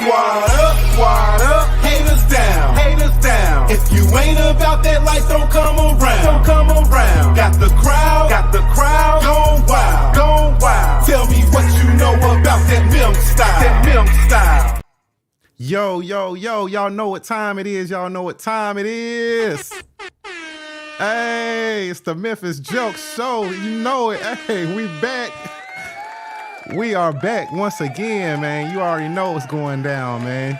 Squad up, haters down. If you ain't about that life, don't come around. Got the crowd, gone wild. Tell me what you know about that Mem style. Yo, y'all know what time it is. Hey, it's the Memphis Jelks show. You know it. Hey, we back. We are back once again, man. You already know what's going down, man.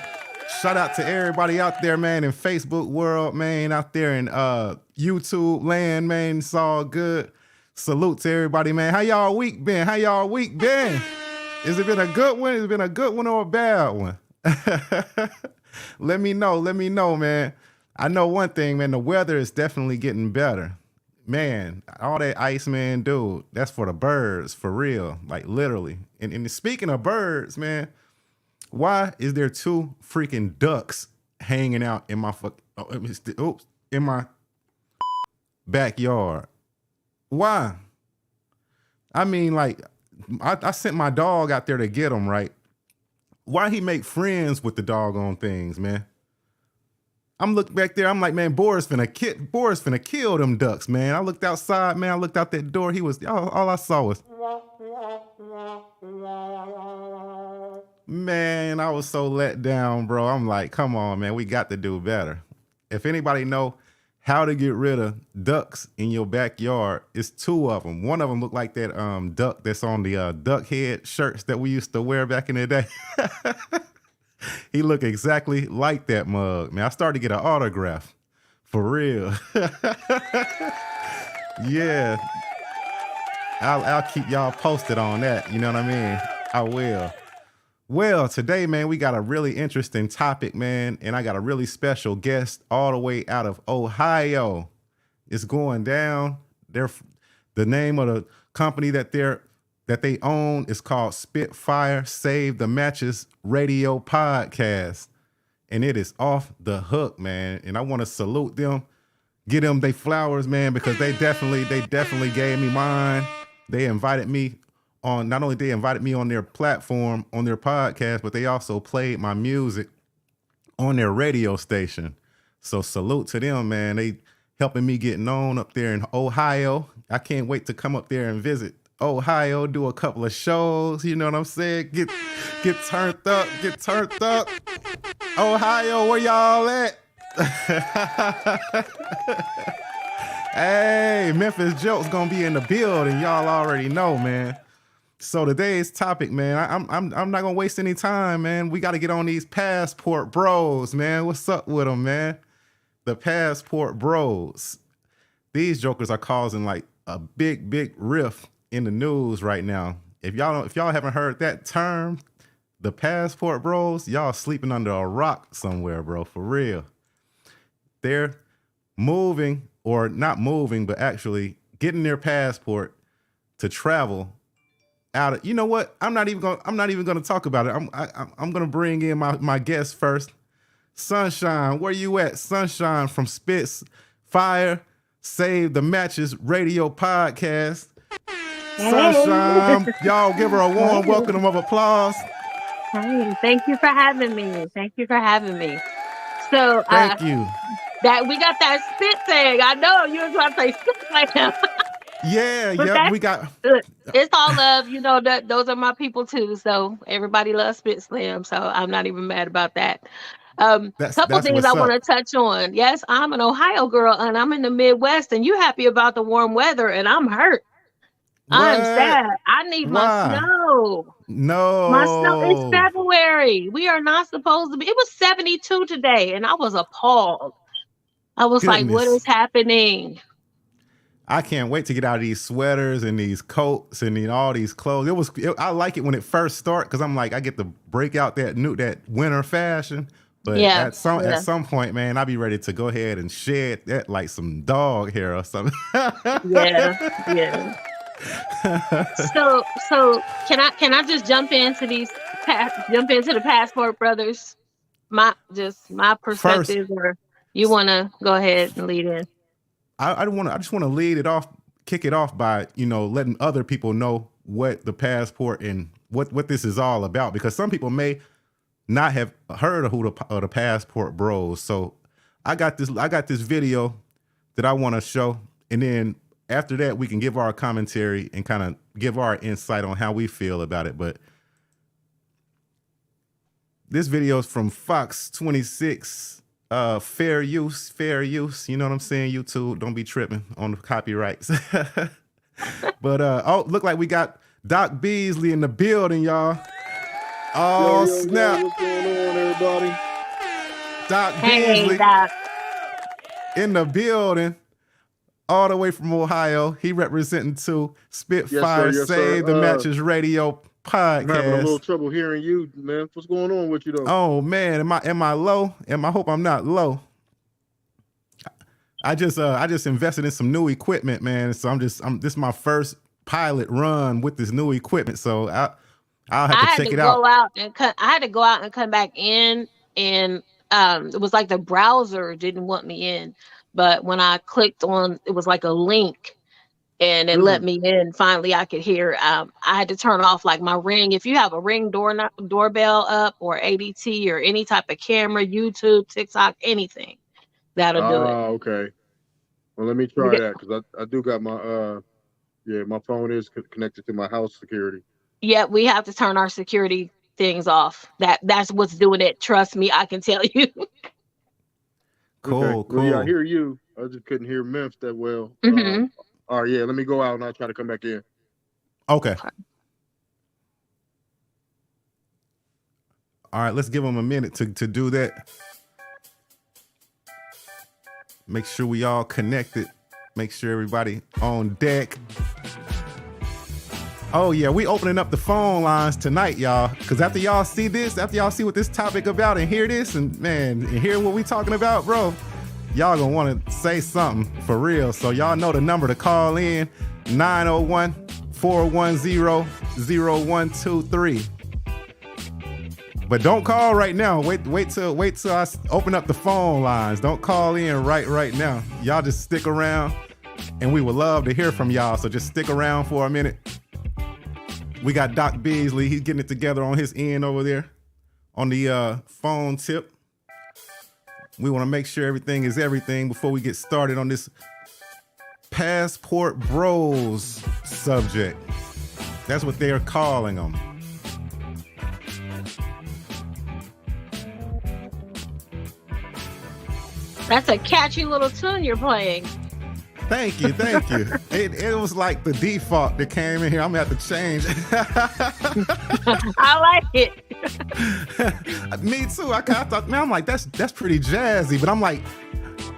Shout out to everybody out there, man, in Facebook world, man, out there in YouTube land, man. It's all good. Salute to everybody, man. How y'all week been? Has it been a good one? Has it been a good one or a bad one? Let me know, man. I know one thing, man. The weather is definitely getting better. Man, all that ice, man, dude, that's for the birds, for real, like literally. And speaking of birds, man, why is there two freaking ducks hanging out in my in my backyard? Why? I mean, like, I sent my dog out there to get them, right? Why he make friends with the doggone things, man? I'm looking back there. I'm like, man, Boris finna kill them ducks, man. I looked outside, man. I looked out that door. He was all I saw was, man. I was so let down, bro. I'm like, come on, man. We got to do better. If anybody know how to get rid of ducks in your backyard, it's two of them. One of them look like that duck that's on the duck head shirts that we used to wear back in the day. He looked exactly like that mug, man. I started to get an autograph, for real. Yeah, I'll keep y'all posted on that. You know what I mean? I will. Well, today, man, we got a really interesting topic, man, and I got a really special guest all the way out of Ohio. It's going down. The name of the company that they own is called Spitfire Save the Matches Radio Podcast. And it is off the hook, man. And I want to salute them, get them they flowers, man, because they definitely gave me mine. They invited me on, not only they invited me on their platform, on their podcast, but they also played my music on their radio station. So salute to them, man. They helping me get known up there in Ohio. I can't wait to come up there and visit Ohio, do a couple of shows, you know what I'm saying? Get turned up. Ohio, where y'all at? Hey, Memphis Jelks gonna be in the building. Y'all already know, man. So today's topic, man, I'm not gonna waste any time, man. We gotta get on these passport bros, man. What's up with them, man? The passport bros. These jokers are causing like a big rift in the news right now. If y'all haven't heard that term, the passport bros, y'all sleeping under a rock somewhere, bro, for real. They're moving, or not moving, but actually getting their passport to travel out of, you know what? I'm not even gonna talk about it. I'm gonna bring in my guest first. Sunshine, where you at? Sunshine from Spitfire Save the Matches Radio Podcast. Sunshine, y'all give her a warm welcome of applause. Hey, thank you for having me. So, Thank you. That we got that spit thing. I know you was about to say spit like him. Yeah, we got. It's all love, you know. That those are my people too. So everybody loves Spit Slam. So I'm not even mad about that. Couple things I want to touch on. Yes, I'm an Ohio girl and I'm in the Midwest, and you happy about the warm weather, and I'm hurt. What? I'm sad. I need my snow. No. My snow. It's February. We are not supposed to be. It was 72 today, and I was appalled. I was like, what is happening? I can't wait to get out of these sweaters and these coats and all these clothes. I like it when it first starts because I'm like, I get to break out that winter fashion. But at some point, man, I'll be ready to go ahead and shed that like some dog hair or something. Yeah. So can I just jump into the passport brothers? My perspective, or you want to go ahead and lead in? I just want to lead it off, kick it off by letting other people know what the passport and what this is all about, because some people may not have heard of the Passport Bros. So I got this video that I want to show, and then after that we can give our commentary and kind of give our insight on how we feel about it. But this video is from Fox 26. Fair use. You know what I'm saying? YouTube, don't be tripping on the copyrights. But look like we got Doc Beasley in the building, y'all. Oh, snap. What's going on, everybody? Doc Beasley Doc. in the building, all the way from Ohio. He representing to Spitfire Save the Matches Radio podcast. I'm having a little trouble hearing you, man. What's going on with you, though? Oh, man. Am I low? I hope I'm not low. I just invested in some new equipment, man. So this is my first pilot run with this new equipment. So I'll have to check it out. I had to go out and come back in, and it was like the browser didn't want me in. But when I clicked on, it was like a link, and it let me in. Finally, I could hear. I had to turn off like my Ring. If you have a Ring doorbell up, or ADT, or any type of camera, YouTube, TikTok, anything, that'll do it. Oh, okay. Well, let me try that, because I do got my my phone is connected to my house security. Yeah, we have to turn our security things off. That's what's doing it. Trust me, I can tell you. Cool, okay. cool. Well, yeah, I hear you. I just couldn't hear Memphis that well. Mm-hmm. All right, yeah, let me go out and I'll try to come back in. Okay. All right, let's give them a minute to do that. Make sure we all connected. Make sure everybody on deck. Oh yeah, we opening up the phone lines tonight, y'all. Because after y'all see this, after y'all see what this topic about and hear this, and hear what we talking about, bro, y'all gonna want to say something for real. So y'all know the number to call in: 901-410-0123. But don't call right now. Wait till I open up the phone lines. Don't call in right now. Y'all just stick around, and we would love to hear from y'all. So just stick around for a minute. We got Doc Beasley. He's getting it together on his end over there on the phone tip. We want to make sure everything is everything before we get started on this Passport Bros subject. That's what they are calling them. That's a catchy little tune you're playing. Thank you. It was like the default that came in here. I'm gonna have to change. I like it. Me too. I thought, man, I'm like, that's pretty jazzy. But I'm like,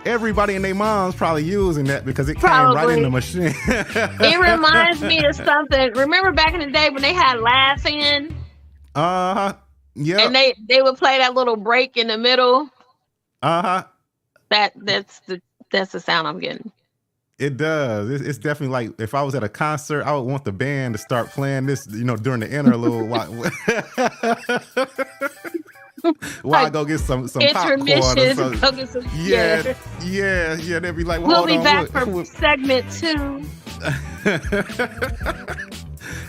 everybody and their mom's probably using that because it came right in the machine. It reminds me of something. Remember back in the day when they had Laugh In? Yeah. And they would play that little break in the middle. That's the sound I'm getting. It does. It's definitely like if I was at a concert, I would want the band to start playing this, during the interlude. While I go get some popcorn or something. Go get some, yeah. They'd be like, well, we'll be back for segment 2.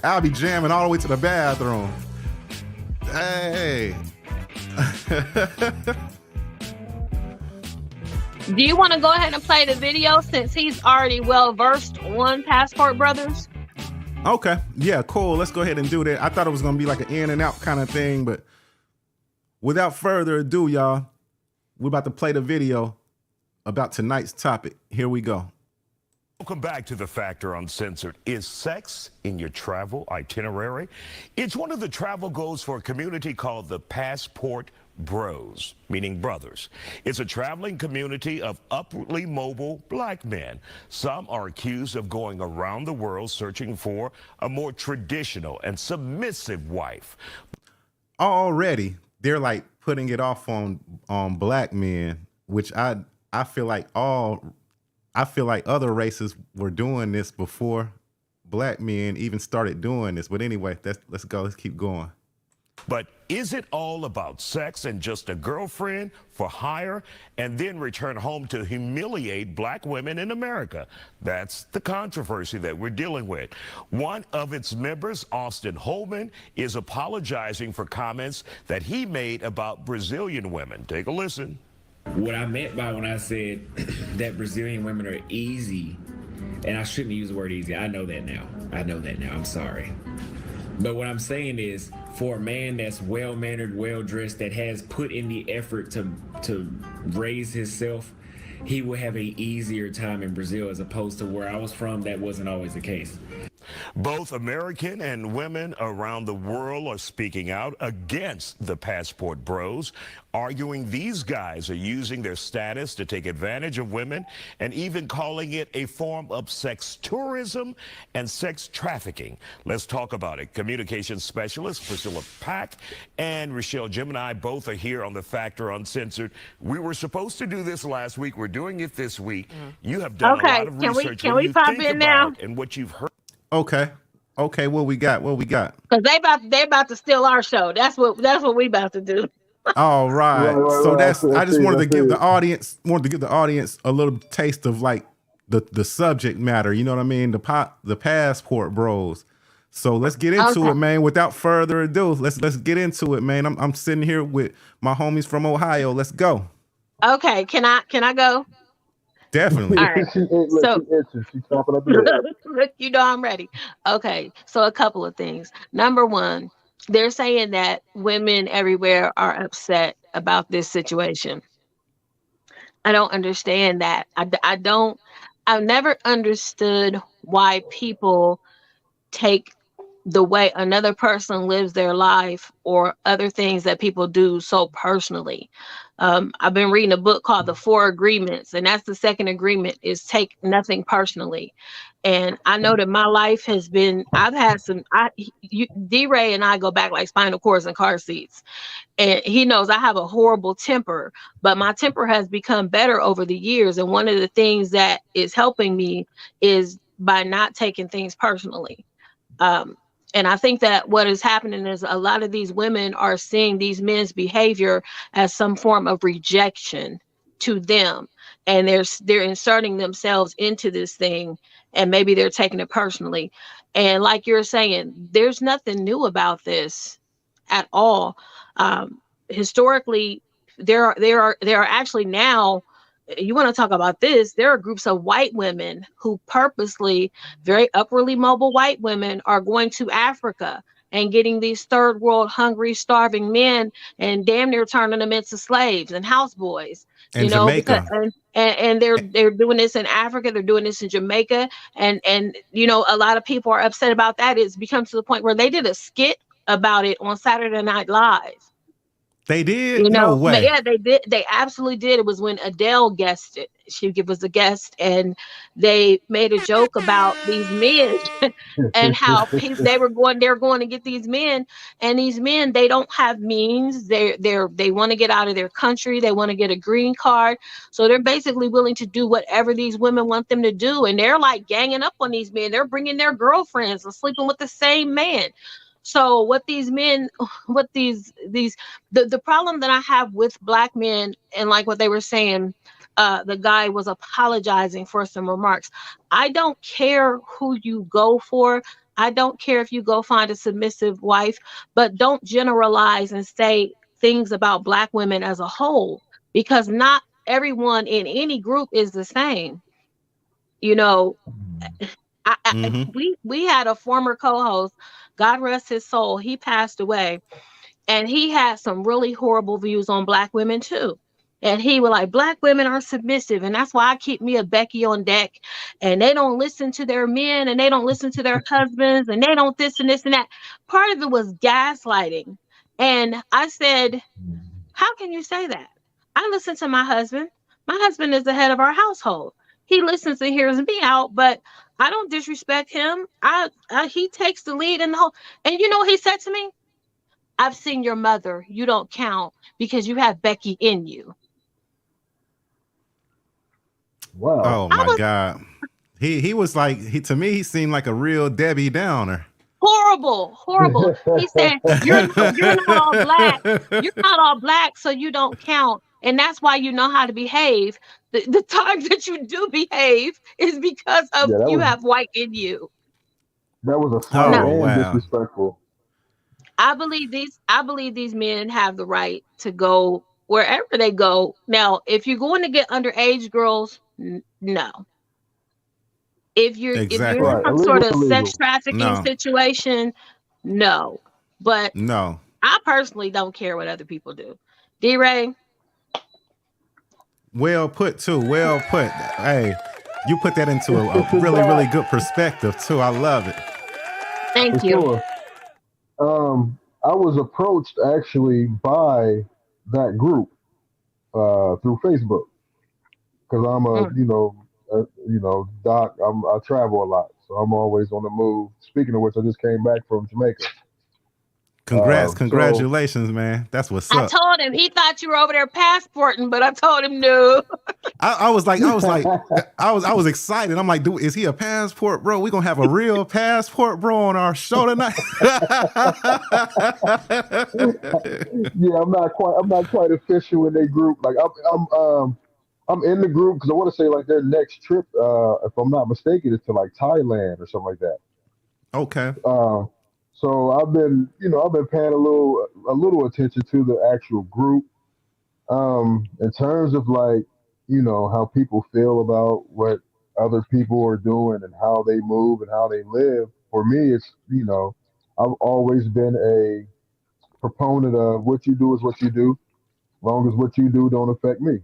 I'll be jamming all the way to the bathroom. Hey. Do you want to go ahead and play the video since he's already well versed on Passport Brothers? Okay. Yeah, cool. Let's go ahead and do that. I thought it was going to be like an in and out kind of thing, but without further ado, y'all, we're about to play the video about tonight's topic. Here we go. Welcome back to The Factor Uncensored. Is sex in your travel itinerary? It's one of the travel goals for a community called the Passport Bros, meaning brothers. It's a traveling community of upwardly mobile black men. Some are accused of going around the world searching for a more traditional and submissive wife. Already, they're like putting it off on black men, which I feel like other races were doing this before black men even started doing this. But anyway, let's go. Let's keep going. But is it all about sex and just a girlfriend for hire and then return home to humiliate black women in America? That's the controversy that we're dealing with. One of its members, Austin Holman, is apologizing for comments that he made about Brazilian women. Take a listen. What I meant by when I said that Brazilian women are easy, and I shouldn't use the word easy. I know that now. I'm sorry. But what I'm saying is, for a man that's well-mannered, well-dressed, that has put in the effort to raise himself, he will have an easier time in Brazil, as opposed to where I was from. That wasn't always the case. Both American and women around the world are speaking out against the passport bros, arguing these guys are using their status to take advantage of women and even calling it a form of sex tourism and sex trafficking. Let's talk about it. Communications specialist Priscilla Pack and Rochelle Gemini both are here on The Factor Uncensored. We were supposed to do this last week. We're doing it this week. You have done a lot of research. Can we pop in now? And what you've heard. Okay. What we got? Because they about to steal our show. That's what we about to do. All right. So I just wanted to give the audience a little taste of like the subject matter. You know what I mean? The passport bros. So let's get into it, man. Without further ado, let's get into it, man. I'm sitting here with my homies from Ohio. Let's go. Okay. Can I go? Definitely. All right. So you know I'm ready. Okay. So a couple of things. Number one, they're saying that women everywhere are upset about this situation. I don't understand that. I've never understood why people take the way another person lives their life or other things that people do so personally. I've been reading a book called The Four Agreements, and that's the second agreement, is take nothing personally. And I know that my life has been, I've had some, D-Ray and I go back like spinal cords and car seats. And he knows I have a horrible temper, but my temper has become better over the years. And one of the things that is helping me is by not taking things personally. And I think that what is happening is a lot of these women are seeing these men's behavior as some form of rejection to them. And they're inserting themselves into this thing, and maybe they're taking it personally. And like you're saying, there's nothing new about this at all. Historically, there are actually now, you want to talk about this, there are groups of white women who purposely, very upwardly mobile white women, are going to Africa and getting these third world hungry, starving men and damn near turning them into slaves and houseboys. And Jamaica. And they're doing this in Africa, they're doing this in Jamaica. And you know, a lot of people are upset about that. It's become to the point where they did a skit about it on Saturday Night Live. They did? You know, no way. Yeah, they did. They absolutely did. It was when Adele guested. She was a guest, and they made a joke about these men and how they were going to get these men, and these men, they don't have means. They want to get out of their country. They want to get a green card. So they're basically willing to do whatever these women want them to do. And they're like ganging up on these men. They're bringing their girlfriends and sleeping with the same man. So what these men, the problem that I have with black men, and like what they were saying, the guy was apologizing for some remarks. I don't care who you go for. I don't care if you go find a submissive wife, but don't generalize and say things about black women as a whole, because not everyone in any group is the same. You know, we had a former co-host, God rest his soul, he passed away, and he had some really horrible views on black women too. And he was like, black women are submissive, and that's why I keep me a Becky on deck, and they don't listen to their men, and they don't listen to their husbands, and they don't this and this and that. Part of it was gaslighting. And I said, how can you say that? I listen to my husband. My husband is the head of our household. He listens and hears me out, but I don't disrespect him. He takes the lead in the whole. And you know what he said to me? I've seen your mother. You don't count because you have Becky in you. Wow. Oh my God. He was like, to me, he seemed like a real Debbie Downer. Horrible. He said, you're not all black. You're not all black, so you don't count. And that's why you know how to behave. The times that you do behave is because of Yeah, you have white in you. that was a slight No, Oh and wow. disrespectful. I believe these men have the right to go wherever they go. Now, if you're going to get underage girls, no. If you're in Exactly. Right, some illegal, sort of sex illegal. trafficking No. situation, no. But No. I personally don't care what other people do. D-Ray, Well put too. Well put. Hey, you put that into a It's really, not really good perspective too. I love it. for thank you. sure. I was approached actually by that group through Facebook because I'm Mm. doc. I travel a lot, so I'm always on the move. Speaking of which, I just came back from Jamaica. So Congratulations, man. That's what's I up. told him he thought you were over there passporting, but I told him no. I was excited. I'm like, dude, is he a passport, bro? We gonna have a real passport, bro, on our show tonight. yeah, I'm not quite official in their group. Like I'm in the group because I want to say like their next trip, if I'm not mistaken, is to like Thailand or something like that. Okay. Uh, so I've been paying a little attention to the actual group. In terms of like, how people feel about what other people are doing and how they move and how they live. For me, I've always been a proponent of what you do is what you do, long as what you do don't affect me.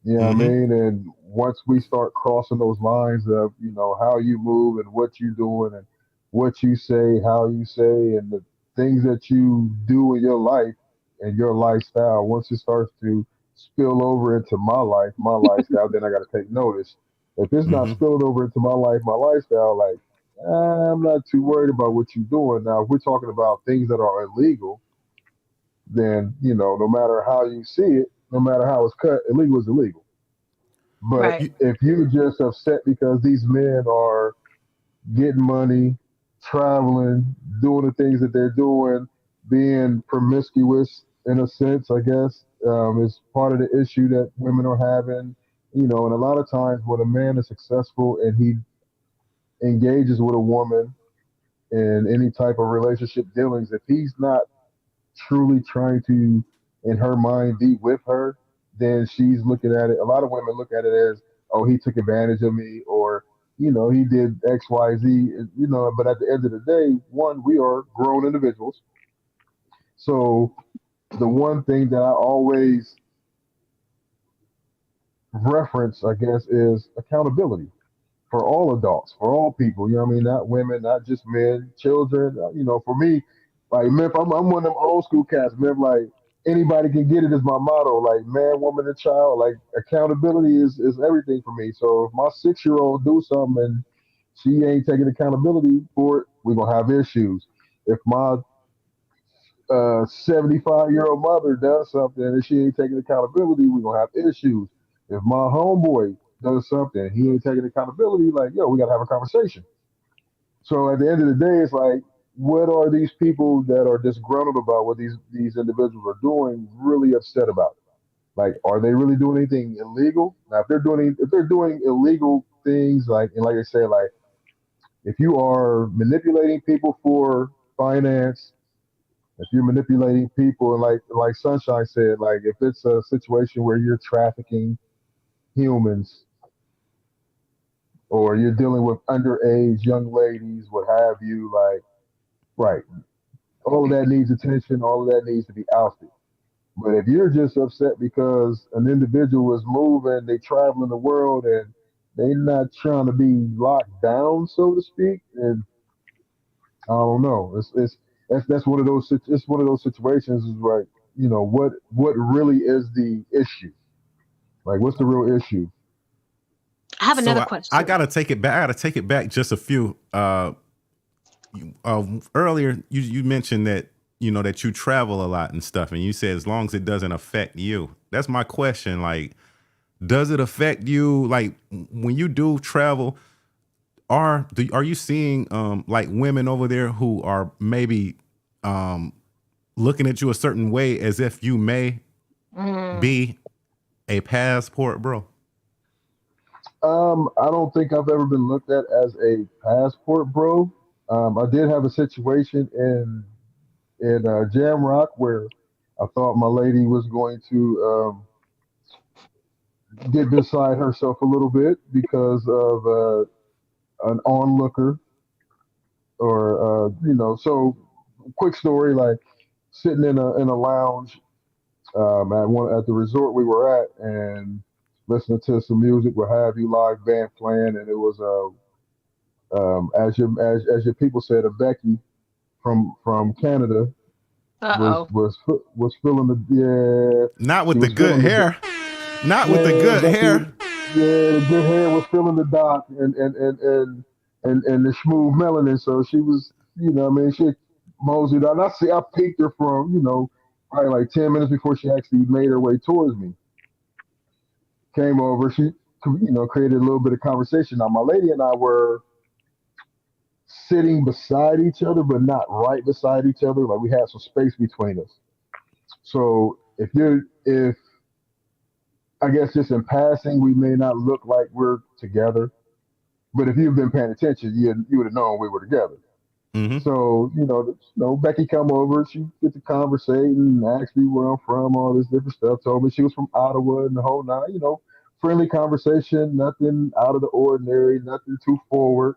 You know what I Mm-hmm. mean? And once we start crossing those lines of, how you move and what you doing and what you say, how you say, and the things that you do in your life and your lifestyle, once it starts to spill over into my life, my lifestyle, then I got to take notice. If it's not Mm-hmm. spilling over into my life, my lifestyle, like, I'm not too worried about what you're doing. Now, if we're talking about things that are illegal, then, no matter how you see it, no matter how it's cut, illegal is illegal. But Right. if you're just upset because these men are getting money, traveling, doing the things that they're doing, being promiscuous in a sense, I guess, is part of the issue that women are having. And a lot of times when a man is successful and he engages with a woman in any type of relationship dealings, if he's not truly trying to, in her mind, be with her, then she's looking at it. A lot of women look at it as, oh, he took advantage of me, or he did X, Y, Z. But at the end of the day, one, we are grown individuals. So the one thing that I always reference, I guess, is accountability for all adults, for all people. You know what I mean? Not women, not just men, children. For me, like, man, I'm one of them old school cats, man. Like, anybody can get it is my motto. Like, man, woman, and child. Like, accountability is everything for me. So if my 6-year-old do something and she ain't taking accountability for it, we're gonna have issues. If my 75-year-old mother does something and she ain't taking accountability, we're gonna have issues. If my homeboy does something, he ain't taking accountability, like, yo, we gotta have a conversation. So at the end of the day, it's like, what are these people that are disgruntled about what these individuals are doing really upset about? Like, are they really doing anything illegal? Now, if they're doing illegal things, like, and like I said, like, if you are manipulating people for finance, if you're manipulating people, and like Sunshine said, like, if it's a situation where you're trafficking humans or you're dealing with underage young ladies, what have you, like, right, all of that needs attention, all of that needs to be ousted. But if you're just upset because an individual is moving, they traveling the world and they're not trying to be locked down, so to speak, and I don't know. That's one of those it's one of those situations is like, what really is the issue? Like, what's the real issue? I have So another I question. gotta take it back. I gotta take it back just a few. Earlier you mentioned that that you travel a lot and stuff, and you said as long as it doesn't affect you. That's my question. Like, does it affect you? Like, when you do travel, are you seeing like women over there who are maybe looking at you a certain way as if you may be a passport bro? I don't think I've ever been looked at as a passport bro. I did have a situation in Jam Rock where I thought my lady was going to get beside herself a little bit because of an onlooker or So quick story, like sitting in a lounge at the resort we were at and listening to some music, what have you, live band playing, and it was as your people said, a Becky from Canada Uh-oh. was feeling the Not she with the was good feeling the hair. Not with the yeah good Becky hair. the good hair was feeling the doc and the smooth melanin, so she was what I mean she moseyed out. And I peeked her from probably like 10 minutes before she actually made her way towards me. Came over, she created a little bit of conversation. Now my lady and I were sitting beside each other, but not right beside each other. Like we had some space between us. So if I guess just in passing, we may not look like we're together, but if you've been paying attention, you would have known we were together. Mm-hmm. So Becky come over, she get to conversating, asked me where I'm from, all this different stuff. Told me she was from Ottawa and the whole nine. Friendly conversation, nothing out of the ordinary, nothing too forward.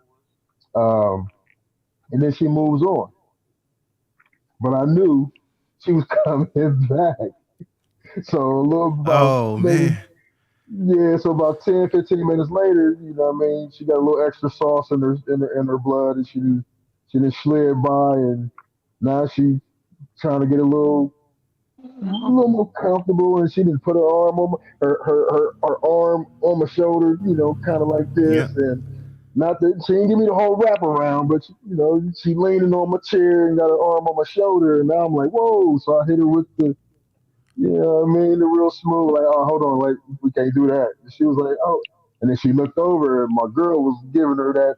Um, and then she moves on. But I knew she was coming back. So a little about Oh maybe man. yeah, so about 10, 15 minutes later, she got a little extra sauce in her blood, and she just slid by, and now she trying to get a little more comfortable, and she didn't put her arm on her arm on my shoulder, kind of like Yeah. this, and not that she didn't give me the whole wrap around, but she leaning on my chair and got her arm on my shoulder, and now I'm like, whoa! So I hit her with the real smooth, like, oh, hold on, like, we can't do that. And she was like, oh, and then she looked over, and my girl was giving her that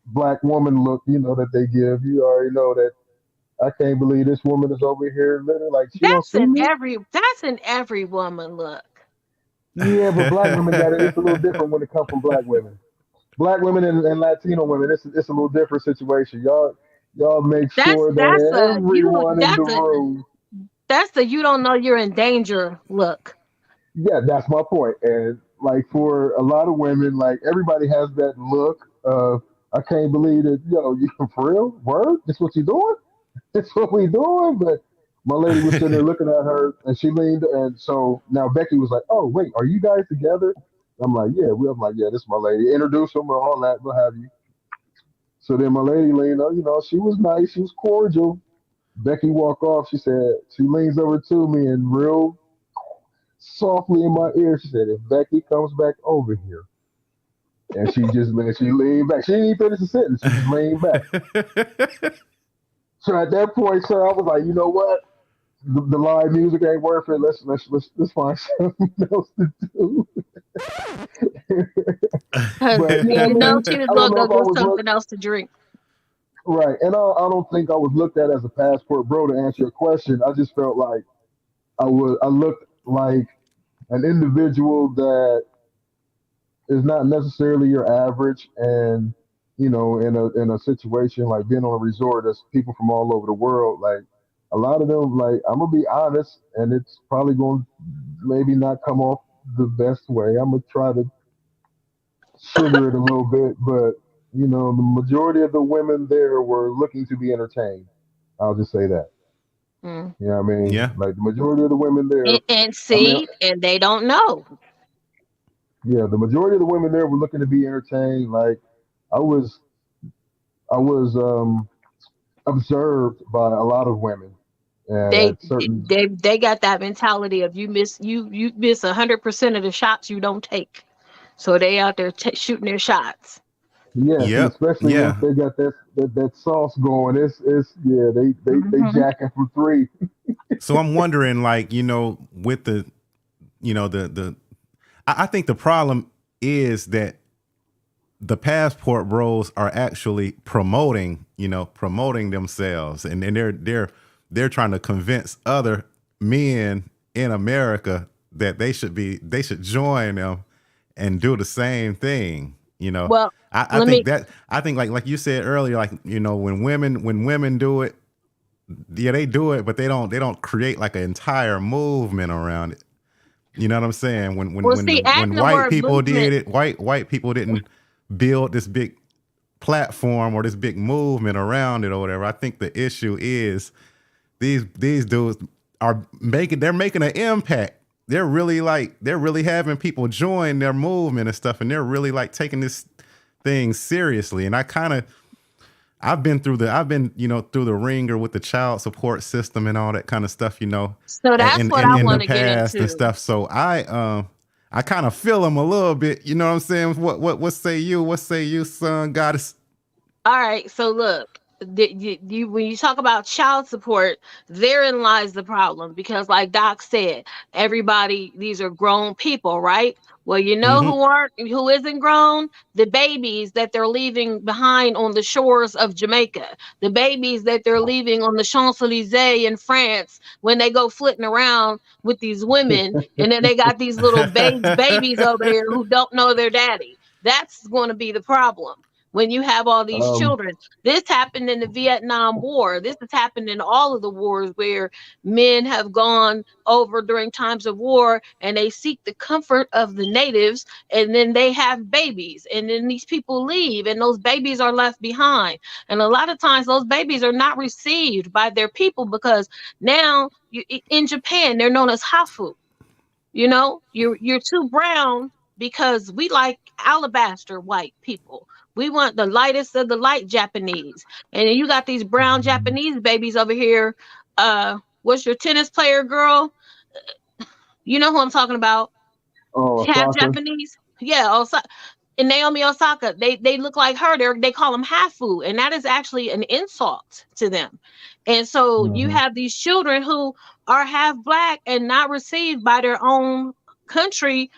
black woman look, that they give. You already know that. I can't believe this woman is over here, literally, like, she don't see me. That's an every woman look. Yeah, but black women got it. It's a little different when it comes from black women. Black women and Latino women, it's a little different situation. Y'all make That's sure that's that a you everyone in the room. that's the you don't know you're in danger look. Yeah, that's my point. And like for a lot of women, like everybody has that look of I can't believe that you for real word. This what you doing? This what we doing? But my lady was sitting there looking at her, and she leaned, and so now Becky was like, "Oh wait, are you guys together?" I'm like, "Yeah." I'm like, "Yeah, this is my lady." Introduce them and all that, what have you. So then my lady leaned, she was nice, she was cordial. Becky walked off. She leans over to me and real softly in my ear, she said, "If Becky comes back over here," and she leaned back. She didn't even finish the sentence. She just leaned back. So at that point, sir, I was like, you know what? The live music ain't worth it. Let's find something else to do. Cause But yeah, I you know mean, she was I don't gonna know go if I get was something else to drink. right, and I don't think I was looked at as a passport bro to answer your question. I just felt like I looked like an individual that is not necessarily your average, and in a situation like being on a resort, there's people from all over the world. Like a lot of them, like I'm gonna be honest, and it's probably going to maybe not come off the best way. I'm gonna try to sugar it a little bit, but the majority of the women there were looking to be entertained. I'll just say that. Mm. You know what I mean? Yeah. Like the majority of the women there, And I mean, see, and they don't know. yeah, the majority of the women there were looking to be entertained. Like I was, I was observed by a lot of women, and They at certain, they got that mentality of you miss 100% of the shots you don't take. So they out there shooting their shots. yes, and Yep. especially once Yeah. they got that sauce going, it's yeah, they Hmm. jacking from three. So I'm wondering, like, with the I think the problem is that the passport bros are actually promoting themselves, and they're trying to convince other men in America that they should join them and do the same thing. Well, I think like you said earlier, like, when women do it, yeah, they do it, but they don't create like an entire movement around it. You know what I'm saying? When white people did it, white people didn't build this big platform or this big movement around it or whatever. I think the issue is these dudes they're making an impact. They're really having people join their movement and stuff, and they're really like taking this thing seriously. And I've been through the ringer with the child support system and all that kind of stuff, So that's what I want to get into and stuff. So I kind of feel them a little bit, you know what I'm saying? What say you, son, goddess? All right, so look, when you talk about child support, therein lies the problem, because like Doc said, these are grown people, right? Well, who isn't grown? The babies that they're leaving behind on the shores of Jamaica, the babies that they're leaving on the Champs-Elysees in France when they go flitting around with these women, and then they got these little babies over there who don't know their daddy. That's going to be the problem. When you have all these children, this happened in the Vietnam War. This has happened in all of the wars where men have gone over during times of war and they seek the comfort of the natives, and then they have babies, and then these people leave and those babies are left behind. And a lot of times those babies are not received by their people, because now in Japan, they're known as hafu. You're too brown, because we like alabaster white people. We want the lightest of the light Japanese. And then you got these brown Japanese babies over here. What's your tennis player girl? You know who I'm talking about? Half Japanese. Yeah, and Naomi Osaka. They look like her. They call them hafu, and that is actually an insult to them. And so you have these children who are half black and not received by their own countrymen,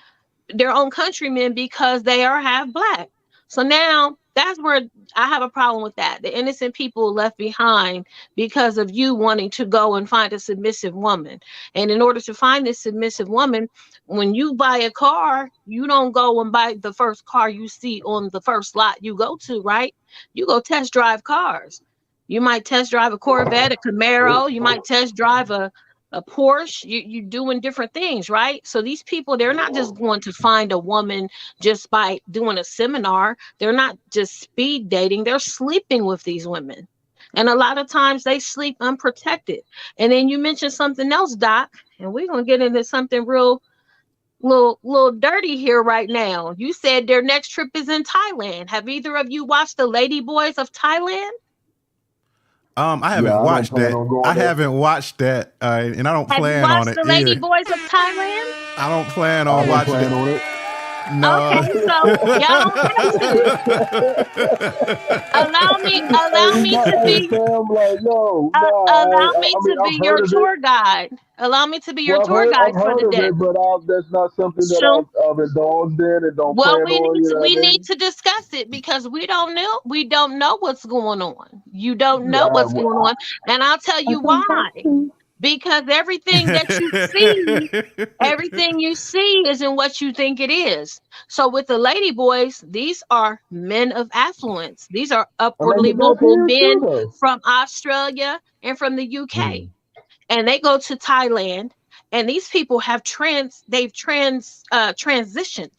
because they are half black. So now that's where I have a problem with that. The innocent people left behind because of you wanting to go and find a submissive woman. And in order to find this submissive woman, when you buy a car, you don't go and buy the first car you see on the first lot you go to, right? You go test drive cars. You might test drive a Corvette, a Camaro. You might test drive a Porsche. You doing different things, right? So these people, they're not just going to find a woman just by doing a seminar. They're not just speed dating. They're sleeping with these women. And a lot of times they sleep unprotected. And then you mentioned something else, Doc, and we're going to get into something little dirty here right now. You said their next trip is in Thailand. Have either of you watched The Lady Boys of Thailand? I haven't watched that. I haven't watched that, and I don't plan on it. Have you watched The Lady Boys of Thailand? I don't plan on watching it. No. Okay, so y'all don't have to. Allow me to be. Allow me to be your tour guide. Allow me to be your tour guide for the day. But that's not something that I've indulged in and don't plan on. We need to discuss it, because we don't know. We don't know what's going on. You don't know what's going on, and I'll tell you why. Because everything you see isn't what you think it is. So with the Lady Boys, these are men of affluence. These are upwardly mobile men from Australia and from the UK. And they go to Thailand, and these people have transitioned.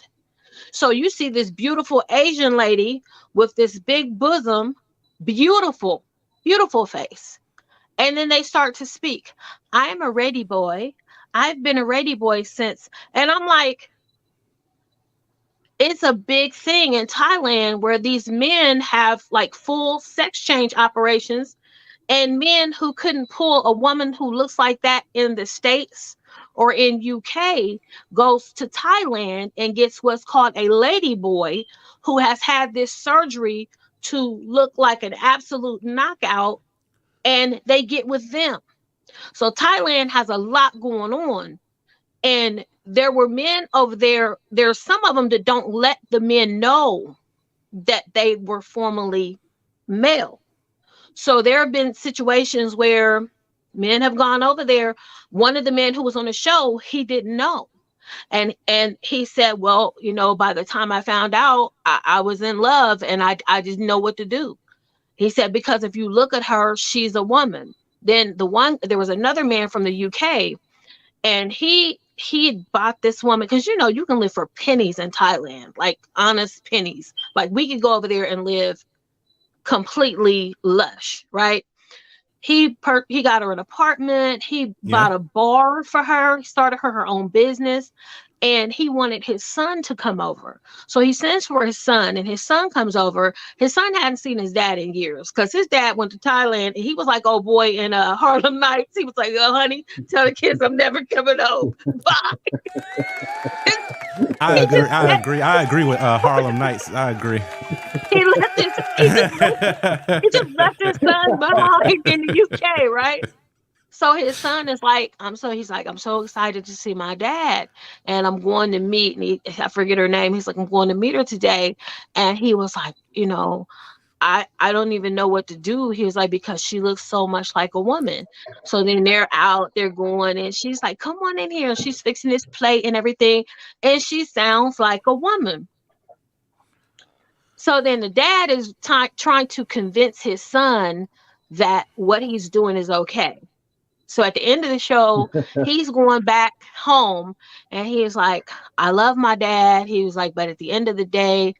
So you see this beautiful Asian lady with this big bosom, beautiful, beautiful face. And then they start to speak. I am a ready boy. I've been a ready boy since. And I'm like, it's a big thing in Thailand where these men have like full sex change operations, and men who couldn't pull a woman who looks like that in the States or in UK goes to Thailand and gets what's called a lady boy, who has had this surgery to look like an absolute knockout, and they get with them. So Thailand has a lot going on. And there were men over there. There's some of them that don't let the men know that they were formerly male. So there have been situations where men have gone over there. One of the men who was on the show, he didn't know. And he said, well, by the time I found out, I was in love and I didn't know what to do. He said, because if you look at her, she's a woman. Then there was another man from the UK, and he had bought this woman, because you can live for pennies in Thailand, like honest pennies. Like we could go over there and live completely lush, right? He got her an apartment. He Yeah. bought a bar for her. He started her own business, and he wanted his son to come over. So he sends for his son, and his son comes over. His son hadn't seen his dad in years because his dad went to Thailand, and he was like, oh boy, in Harlem Nights. He was like, oh honey, tell the kids I'm never coming home. Bye. I agree with Harlem Nights. I agree. He just left his son behind in the UK, right? So his son is like, he's like, I'm so excited to see my dad, and I'm going to meet, and I forget her name. He's like, I'm going to meet her today. And he was like, I don't even know what to do. He was like, because she looks so much like a woman. So then they're going, and she's like, come on in here. And she's fixing this plate and everything. And she sounds like a woman. So then the dad is trying to convince his son that what he's doing is okay. So at the end of the show, he's going back home, and he's like, I love my dad. He was like, but at the end of the day,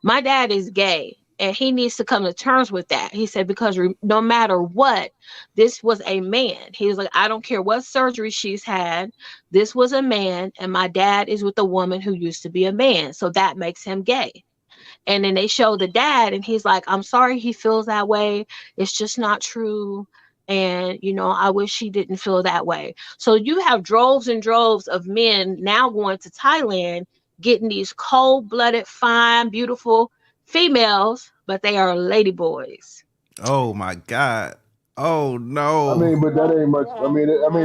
my dad is gay, and he needs to come to terms with that. He said, because no matter what, this was a man. He was like, I don't care what surgery she's had. This was a man, and my dad is with a woman who used to be a man. So that makes him gay. And then they show the dad, and he's like, I'm sorry he feels that way. It's just not true. And, I wish he didn't feel that way. So you have droves and droves of men now going to Thailand, getting these cold-blooded, fine, beautiful females, but they are lady boys. Oh my God. Oh no. I mean, but that ain't much.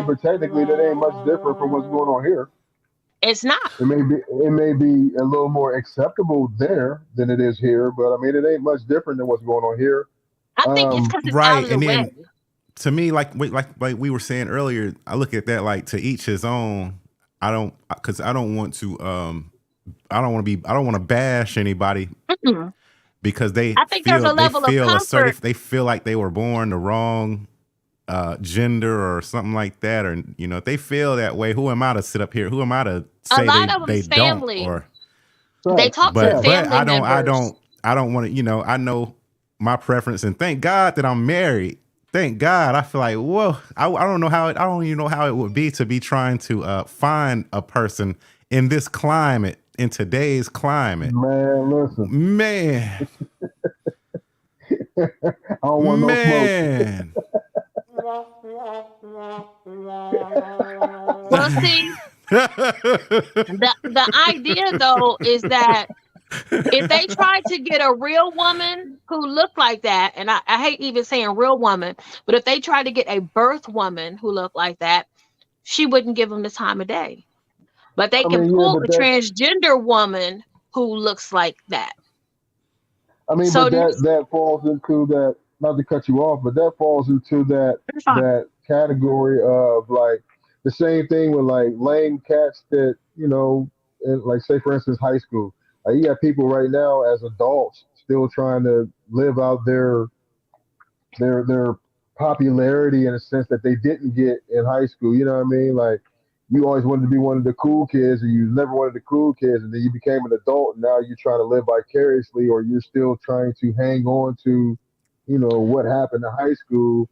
But technically that ain't much different from what's going on here. It's not. It may be a little more acceptable there than it is here, but I mean, it ain't much different than what's going on here. I think it's because it's right. out of the And way. then to me, like we were saying earlier, I look at that like to each his own. I don't want to bash anybody because they I think there's a level of comfort. They feel like they were born the wrong gender or something like that, or if they feel that way, who am I to sit up here? Who am I to say a lot of they family, don't? Or they talk to family members. I don't want to. I know my preference, and thank God that I'm married. Thank God. I feel like, whoa, I don't know how I don't even know how it would be to be trying to find a person in this climate, in today's climate. Man, listen. Man. I don't want no smoke. Well, see, the idea though is that if they try to get a real woman who looked like that, and I hate even saying real woman, but if they try to get a birth woman who looked like that, she wouldn't give them the time of day. But they can pull a transgender woman who looks like that. I mean, so but that falls into that, not to cut you off, but that falls into that category of like the same thing with like lame cats that, in, like say for instance, high school. You got people right now as adults still trying to live out their popularity in a sense that they didn't get in high school. You know what I mean? Like you always wanted to be one of the cool kids, and you never wanted the cool kids, and then you became an adult, and now you're trying to live vicariously, or you're still trying to hang on to, what happened in high school,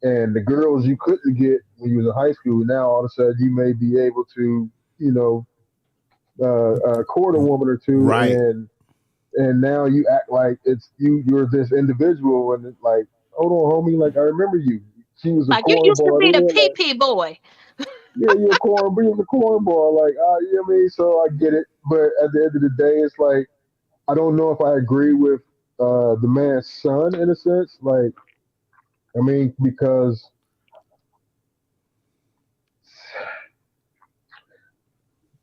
and the girls you couldn't get when you was in high school. Now all of a sudden you may be able to, court a woman or two, right? And now you act like you're this individual, and it's like, hold on, homie, like I remember you. She was like you used to be the PP boy. Yeah, you're a cornball. Like, you know what I mean? So I get it, but at the end of the day, it's like I don't know if I agree with the man's son in a sense. Like, I mean, because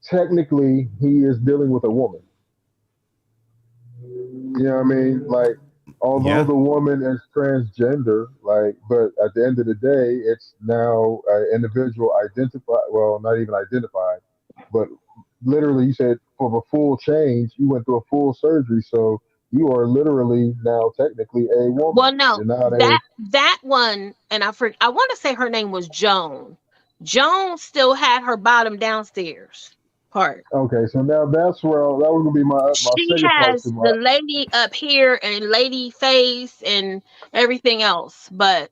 technically he is dealing with a woman. You know what I mean? Like, although Yeah. the woman is transgender, like, but at the end of the day, it's now an individual identified. Well, not even identified, but literally, you said for the full change, you went through a full surgery, so you are literally now technically a woman. Well, no, You're not a that one, and I want to say her name was Joan. Joan still had her bottom downstairs part. okay. So now that's where that was gonna be my She second part to has my the lady up here and lady face and everything else, but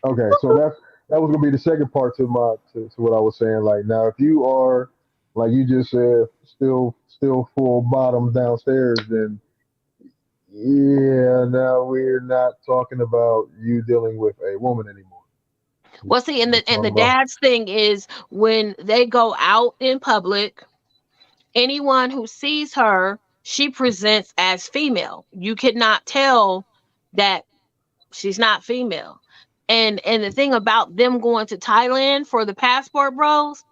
okay. So that was gonna be the second part to to what I was saying. Like now, if you are like you just said, still full bottom downstairs, then yeah, now we're not talking about you dealing with a woman anymore. well, see, and We're the talking about dad's thing is when they go out in public, anyone who sees her, she presents as female. You could not tell that she's not female. And the thing about them going to Thailand for the passport bros,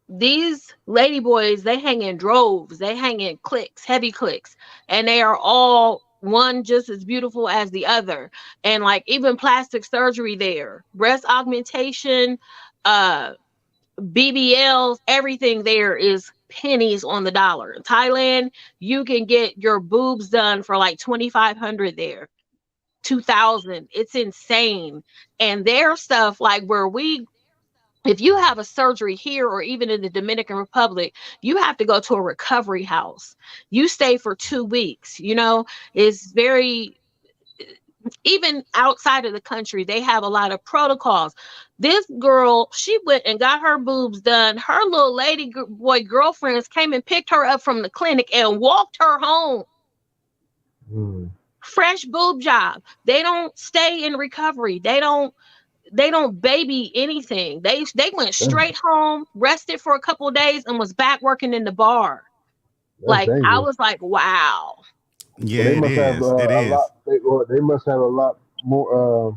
these lady boys, they hang in droves, they hang in cliques, heavy cliques, and they are all one just as beautiful as the other. And like even plastic surgery there, breast augmentation, uh BBLs, everything there is pennies on the dollar. In Thailand, you can get your boobs done for like 2,500 there. 2000. It's insane. And their stuff like where we if you have a surgery here or even in the Dominican Republic, you have to go to a recovery house. You stay for 2 weeks. It's very, even outside of the country, they have a lot of protocols. This girl, she went and got her boobs done. Her little lady boy girlfriends came and picked her up from the clinic and walked her home. mm, Fresh boob job. They don't stay in recovery. They don't baby anything. They went that's, straight home, rested for a couple of days, and was back working in the bar. that's Like I dangerous. was like, wow. Yeah, So they it must have is. It a lot. is. They must have a lot more,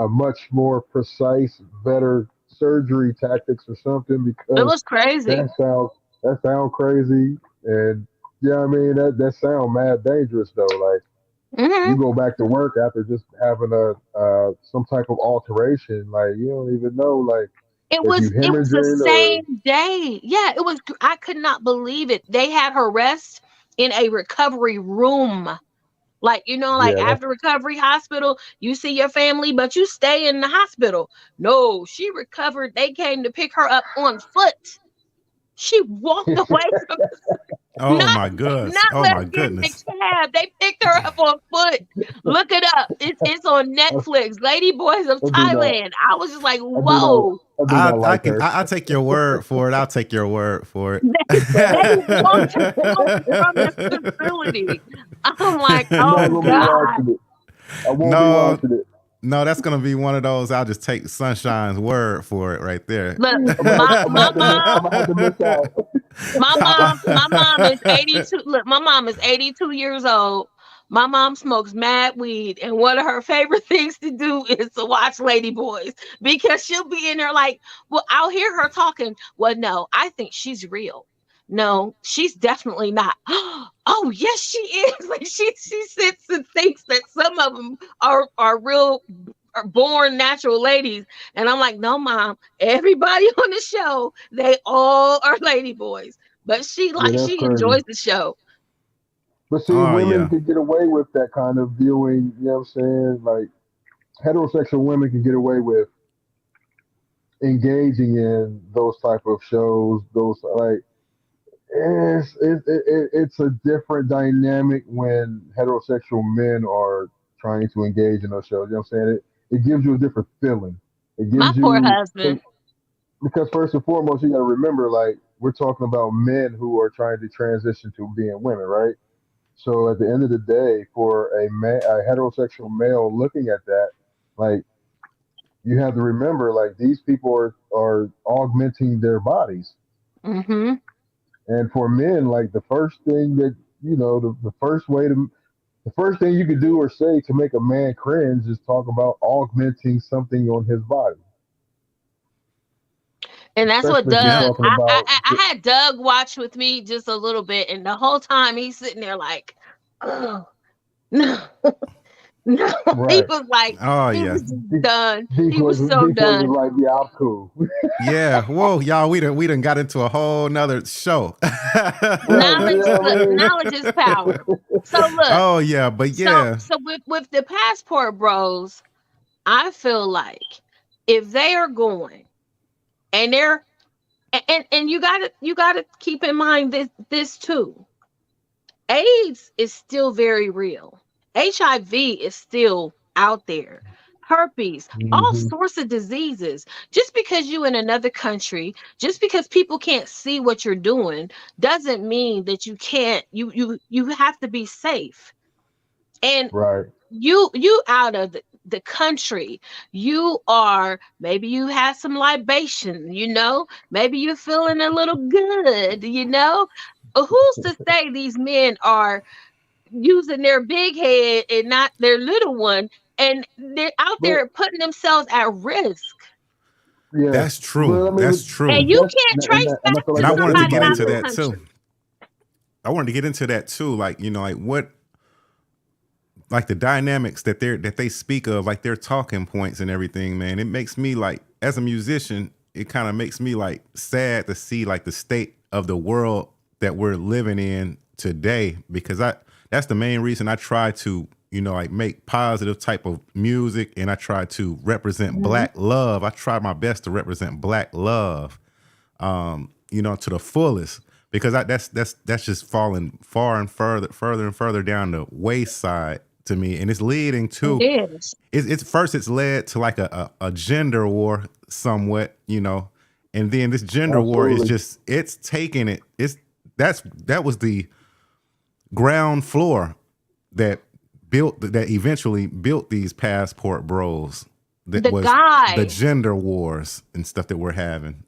a much more precise, better surgery tactics or something It because was crazy. that sounds that sound crazy and yeah, I mean that sound mad dangerous though. Like hmm you go back to work after just having a some type of alteration, like you don't even know like It if you was the hemorrhaging or same day. Yeah, it was. I could not believe it. They had her rest in a recovery room. Like, like yeah, after recovery hospital, you see your family, but you stay in the hospital. No, she recovered. They came to pick her up on foot. She walked that's away from Oh not my goodness. not Oh let my her get in the goodness. cab. They picked her up on foot. Look it up. It's on Netflix. Lady Boys of I do not Thailand. I was just like, I do not whoa. I do not I like can her. I'll take your word for it. I'll take your word for it. They walked her home from the facility. I'm like, I'm not oh gonna be God. watching it. I won't be No, watching it. no, that's gonna be one of those. I'll just take Sunshine's word for it right there. Look, my my I'm mom, gonna have to miss out. my mom is 82. Look, my mom is 82 years old. My mom smokes mad weed, and one of her favorite things to do is to watch Lady Boys because she'll be in there like, well, I'll hear her talking. Well, no, I think she's real. No, she's definitely not. Oh, yes, she is. Like she sits and thinks that some of them are real, are born natural ladies, and I'm like, no, mom. Everybody on the show, they all are lady boys, but Yeah, that's she crazy. enjoys the show. But see, Oh women yeah. can get away with that kind of viewing. You know what I'm saying? Like heterosexual women can get away with engaging in those type of shows. Those like it's a different dynamic when heterosexual men are trying to engage in those shows. You know what I'm saying? It gives you a different feeling. It My gives poor you husband. because first and foremost, you got to remember, like we're talking about men who are trying to transition to being women, right? So at the end of the day, for a heterosexual male looking at that, like you have to remember, like these people are augmenting their bodies, Mm-hmm. and for men, like the first thing that the first thing you could do or say to make a man cringe is talk about augmenting something on his body, And that's what especially if you're Doug. Yeah. talking I about had Doug watch with me just a little bit, and the whole time he's sitting there like, oh no. No, he Right. was like, Oh he yeah. was just done. He Detroit, was so Detroit was done. like, yeah, I'm cool. Yeah. Whoa, y'all, we done got into a whole nother show. Right. You Knowledge, know what look, I mean? knowledge is power. So look, Oh yeah, but so yeah. so with the passport bros, I feel like if they are going and they're and you gotta keep in mind this too. AIDS is still very real. HIV is still out there. Herpes, all Hmm. sorts of diseases. Just because you in another country, just because people can't see what you're doing, doesn't mean that you can't. You have to be safe. And Right. you out of the country, you are, maybe you have some libation, maybe you're feeling a little good, who's to say these men are using their big head and not their little one, and they're out But there putting themselves at risk, yeah, That's true. but I mean, That's true. and you that's can't trace and I back feel to And like I that's wanted to pretty somebody get out into of the vital. that too. country. I wanted to get into that too. Like, like what, like the dynamics that they speak of, like their talking points and everything, man. It makes me like, as a musician, it kind of makes me like sad to see like the state of the world that we're living in today, because that's the main reason I try to, like make positive type of music, and I try to represent Mhm. Black love. I try my best to represent Black love, to the fullest, because that's just falling far and further and further down the wayside to me, and it's leading It to is. it's first it's led to like a gender war somewhat, and then this gender war is Absolutely. just it's taking it. That was the ground floor that that eventually built these passport bros. That the was the guy gender wars and stuff that we're having.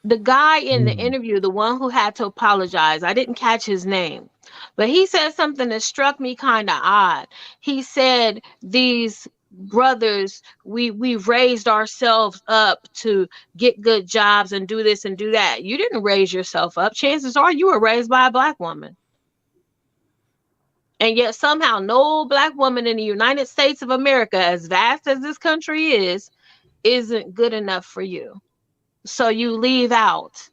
the guy in the Mm. interview, the one who had to apologize, I didn't catch his name, but he said something that struck me kind of odd. He said, these brothers, we raised ourselves up to get good jobs and do this and do that. You didn't raise yourself up. Chances are you were raised by a Black woman. And yet somehow no Black woman in the United States of America, as vast as this country is, isn't good enough for you. So you leave out,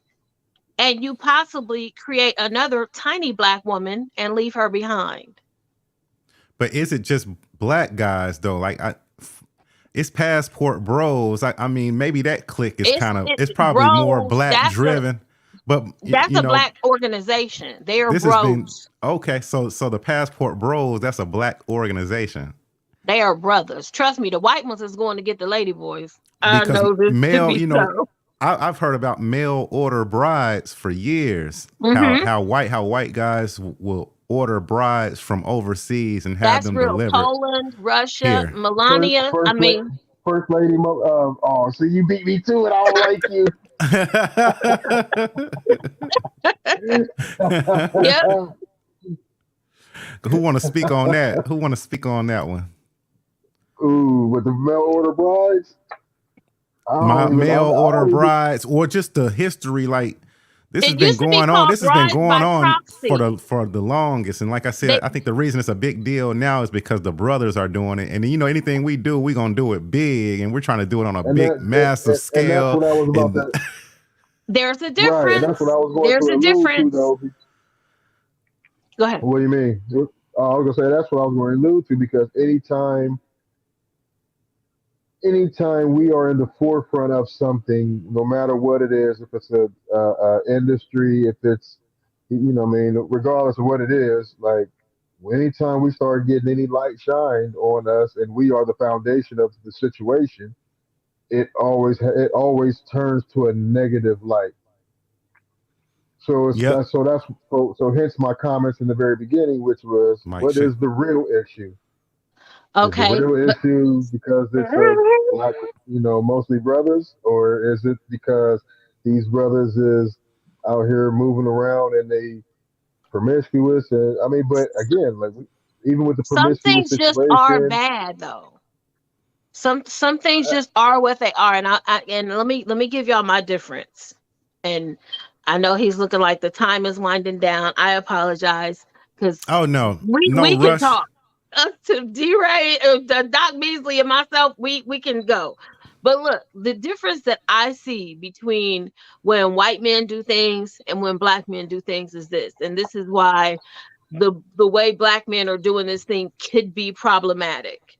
and you possibly create another tiny Black woman and leave her behind. But is it just Black guys though? Like it's passport bros. I mean, maybe that clique is It's kind of, it, it's probably more bros. Black driven. But That's a Black organization. They are this has been bros. okay. So the passport bros, that's a Black organization, They are brothers. Trust me, the white ones is going to get the lady boys. I because know this to male, be so. I've heard about mail order brides for years. Hmm. How white guys will order brides from overseas and have That's them real. delivered Poland, Russia, here. First, Melania. I first, mean, first lady. Oh, so you beat me to it. I don't like you. yep. Who want to speak on that? Who want to speak on that one? Ooh, with the mail order brides. My mail order I don't even, brides, or just the history, like this has It been used to be going on. called This has been brides going by on proxy. for the longest. And like I said, They, I think the reason it's a big deal now is because the brothers are doing it. And anything we do, we're gonna do it big, and we're trying to do it on a and big, massive and that's scale. what I was about And to. there's a Right, and that's what difference. I was going There's to a allude to, difference. though. Go ahead. What do you mean? I was gonna say that's what I was going to allude to, because anytime we are in the forefront of something, no matter what it is, if it's a industry, if it's, I mean, regardless of what it is, like anytime we start getting any light shined on us, and we are the foundation of the situation, it always turns to a negative light. So yep, so hence my comments in the very beginning, which was, Mike what check. is the real issue? Is the Okay. real But issue because it's a black, mostly brothers, or is it because these brothers is out here moving around and they promiscuous? And I mean, but again, like even with the some promiscuous things just are situation, bad though. Some things just are what they are, and and let me give y'all my difference. And I know he's looking like the time is winding down. I apologize. because Oh no, we can rush. talk. Us to D-Ray, the Doc Beasley and myself, we can go. But look, the difference that I see between when white men do things and when black men do things is this, and this is why the way black men are doing this thing could be problematic.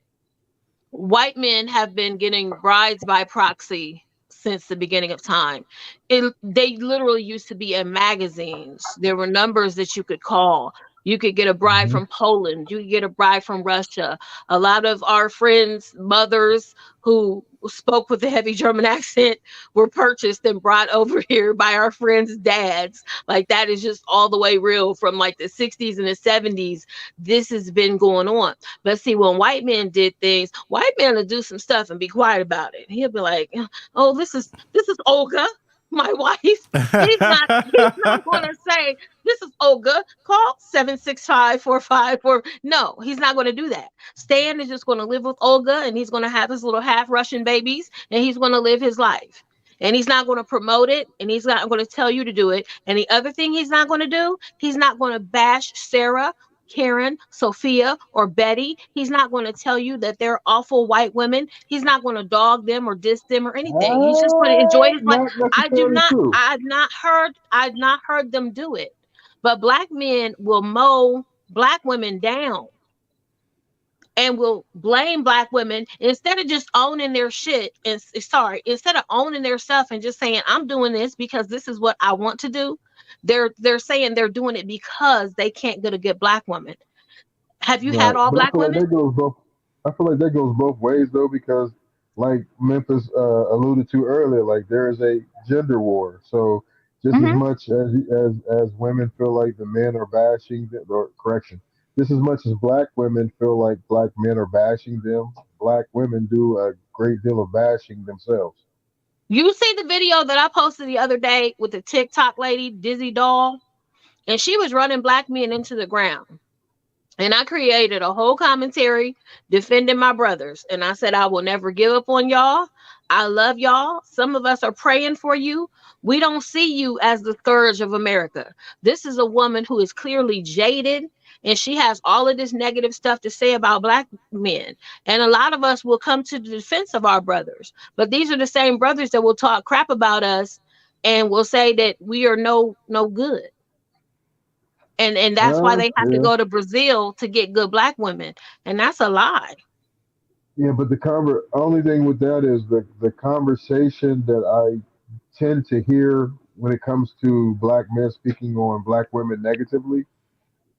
White men have been getting brides by proxy since the beginning of time. They literally used to be in magazines. There were numbers that you could call. You could get a bride from Poland. You could get a bride from Russia. A lot of our friends' mothers who spoke with a heavy German accent were purchased and brought over here by our friends' dads. Like that is just all the way real from like the 60s and the 70s. This has been going on. But see, when white men did things, white men will do some stuff and be quiet about it. He'll be like, "Oh, this is Olga, my wife." He's not going to say, "This is Olga. Call 765-4544." No, he's not going to do that. Stan is just going to live with Olga, and he's going to have his little half Russian babies, and he's going to live his life. And he's not going to promote it, and he's not going to tell you to do it. And the other thing he's not going to do, he's not going to bash Sarah, Karen, Sophia, or Betty. He's not going to tell you that they're awful white women. He's not going to dog them or diss them or anything. He's just going to enjoy his life. Not necessarily true. I've not heard them do it. But black men will mow black women down and will blame black women instead of just owning their shit. And instead of owning their stuff and just saying, "I'm doing this because this is what I want to do." They're saying they're doing it because they can't get a good black woman. Have you had all black women? I feel like that goes both ways though, because like Memphis alluded to earlier, like there is a gender war. So just as much as women feel like the men are bashing them, or correction, just as much as black women feel like black men are bashing them, black women do a great deal of bashing themselves. You see the video that I posted the other day with the TikTok lady, Dizzy Doll, and she was running black men into the ground. And I created a whole commentary defending my brothers. And I said, I will never give up on y'all. I love y'all. Some of us are praying for you. We don't see you as the scourge of America. This is a woman who is clearly jaded, and she has all of this negative stuff to say about black men. And a lot of us will come to the defense of our brothers. But these are the same brothers that will talk crap about us and will say that we are no good. And that's why they have to go to Brazil to get good black women. And that's a lie. Yeah, but the only thing with that is the conversation that I tend to hear when it comes to black men speaking on black women negatively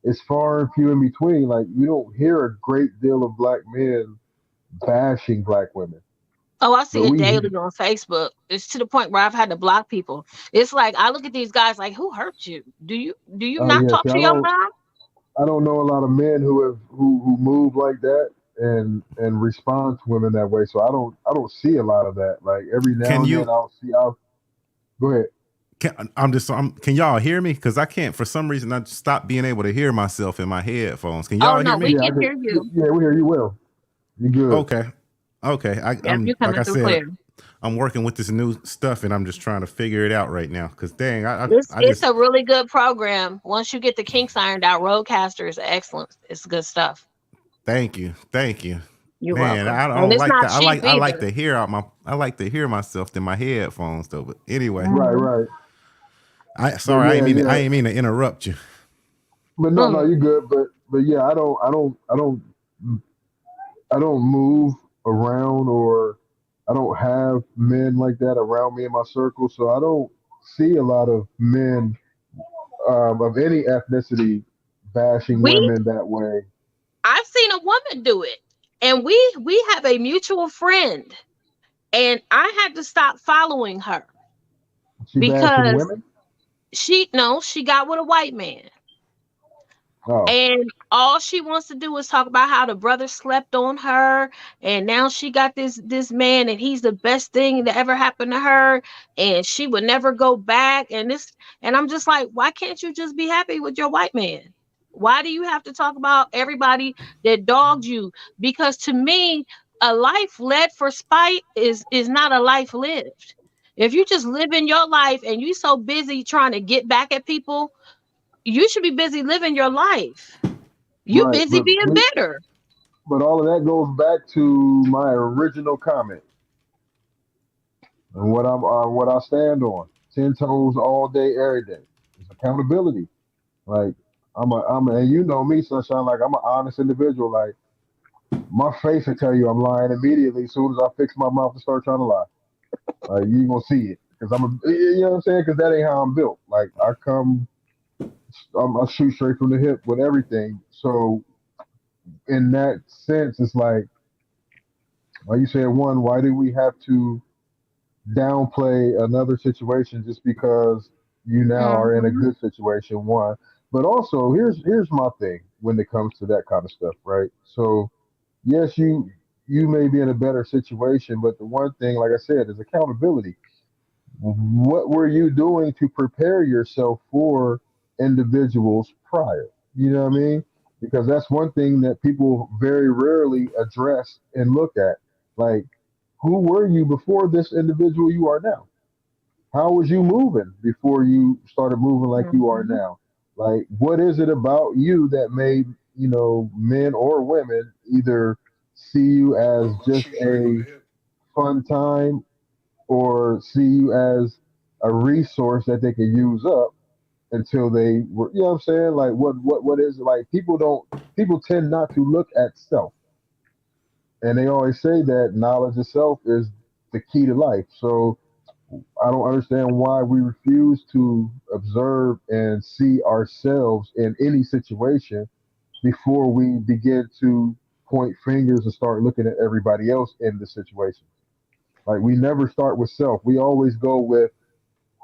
is far and few in between. Like you don't hear a great deal of black men bashing black women. Oh, I see it daily on Facebook. It's to the point where I've had to block people. It's like I look at these guys like, who hurt you? Do you not talk to your mom? I don't know a lot of men who move like that and respond to women that way. So I don't see a lot of that. Like every now and then I'll go ahead. Can y'all hear me? Because I can't, for some reason, I stopped being able to hear myself in my headphones. Can y'all hear me? We can hear you. Yeah, we hear you well. You good? Okay. I'm like I said, I'm working with this new stuff, and I'm just trying to figure it out right now. Because dang, it's a really good program. Once you get the kinks ironed out, Roadcaster is excellent. It's good stuff. Thank you. You're welcome. I don't like that. I like to hear myself in my headphones though. But anyway, right. I ain't mean to interrupt you. But no, you're good. But yeah, I don't move around, or I don't have men like that around me in my circle. So I don't see a lot of men of any ethnicity bashing women that way. I've seen a woman do it, and we have a mutual friend, and I had to stop following her because she got with a white man. Oh. And all she wants to do is talk about how the brother slept on her, and now she got this man, and he's the best thing that ever happened to her, and she would never go back. And I'm just like, why can't you just be happy with your white man? Why do you have to talk about everybody that dogged you? Because to me, a life led for spite is not a life lived. If you just live in your life and you so busy trying to get back at people, you should be busy living your life. You Right, busy being bitter. but all of that goes back to my original comment and what I stand on. 10 toes all day, every day. It's accountability. Like and you know me, Sunshine. Like I'm an honest individual. Like my face will tell you I'm lying immediately as soon as I fix my mouth and start trying to lie. Like you ain't gonna see it because you know what I'm saying? Because that ain't how I'm built. Like I shoot straight from the hip with everything. So in that sense, it's like you said, one, why do we have to downplay another situation just because you now are in a Mm-hmm. good situation? One, but also here's my thing when it comes to that kind of stuff, right? So yes, you may be in a better situation, but the one thing, like I said, is accountability. What were you doing to prepare yourself for individuals prior? You know what I mean? Because that's one thing that people very rarely address and look at. Like, who were you before this individual you are now? How was you moving before you started moving like you are Mm-hmm. now? Like, what is it about you that made, men or women either see you as I just shoot straight from a the hip. fun time or see you as a resource that they can use up until they were, you know what I'm saying? Like what is it? Like people tend not to look at self. And they always say that knowledge of self is the key to life. So I don't understand why we refuse to observe and see ourselves in any situation before we begin to point fingers and start looking at everybody else in the situation. Like we never start with self. We always go with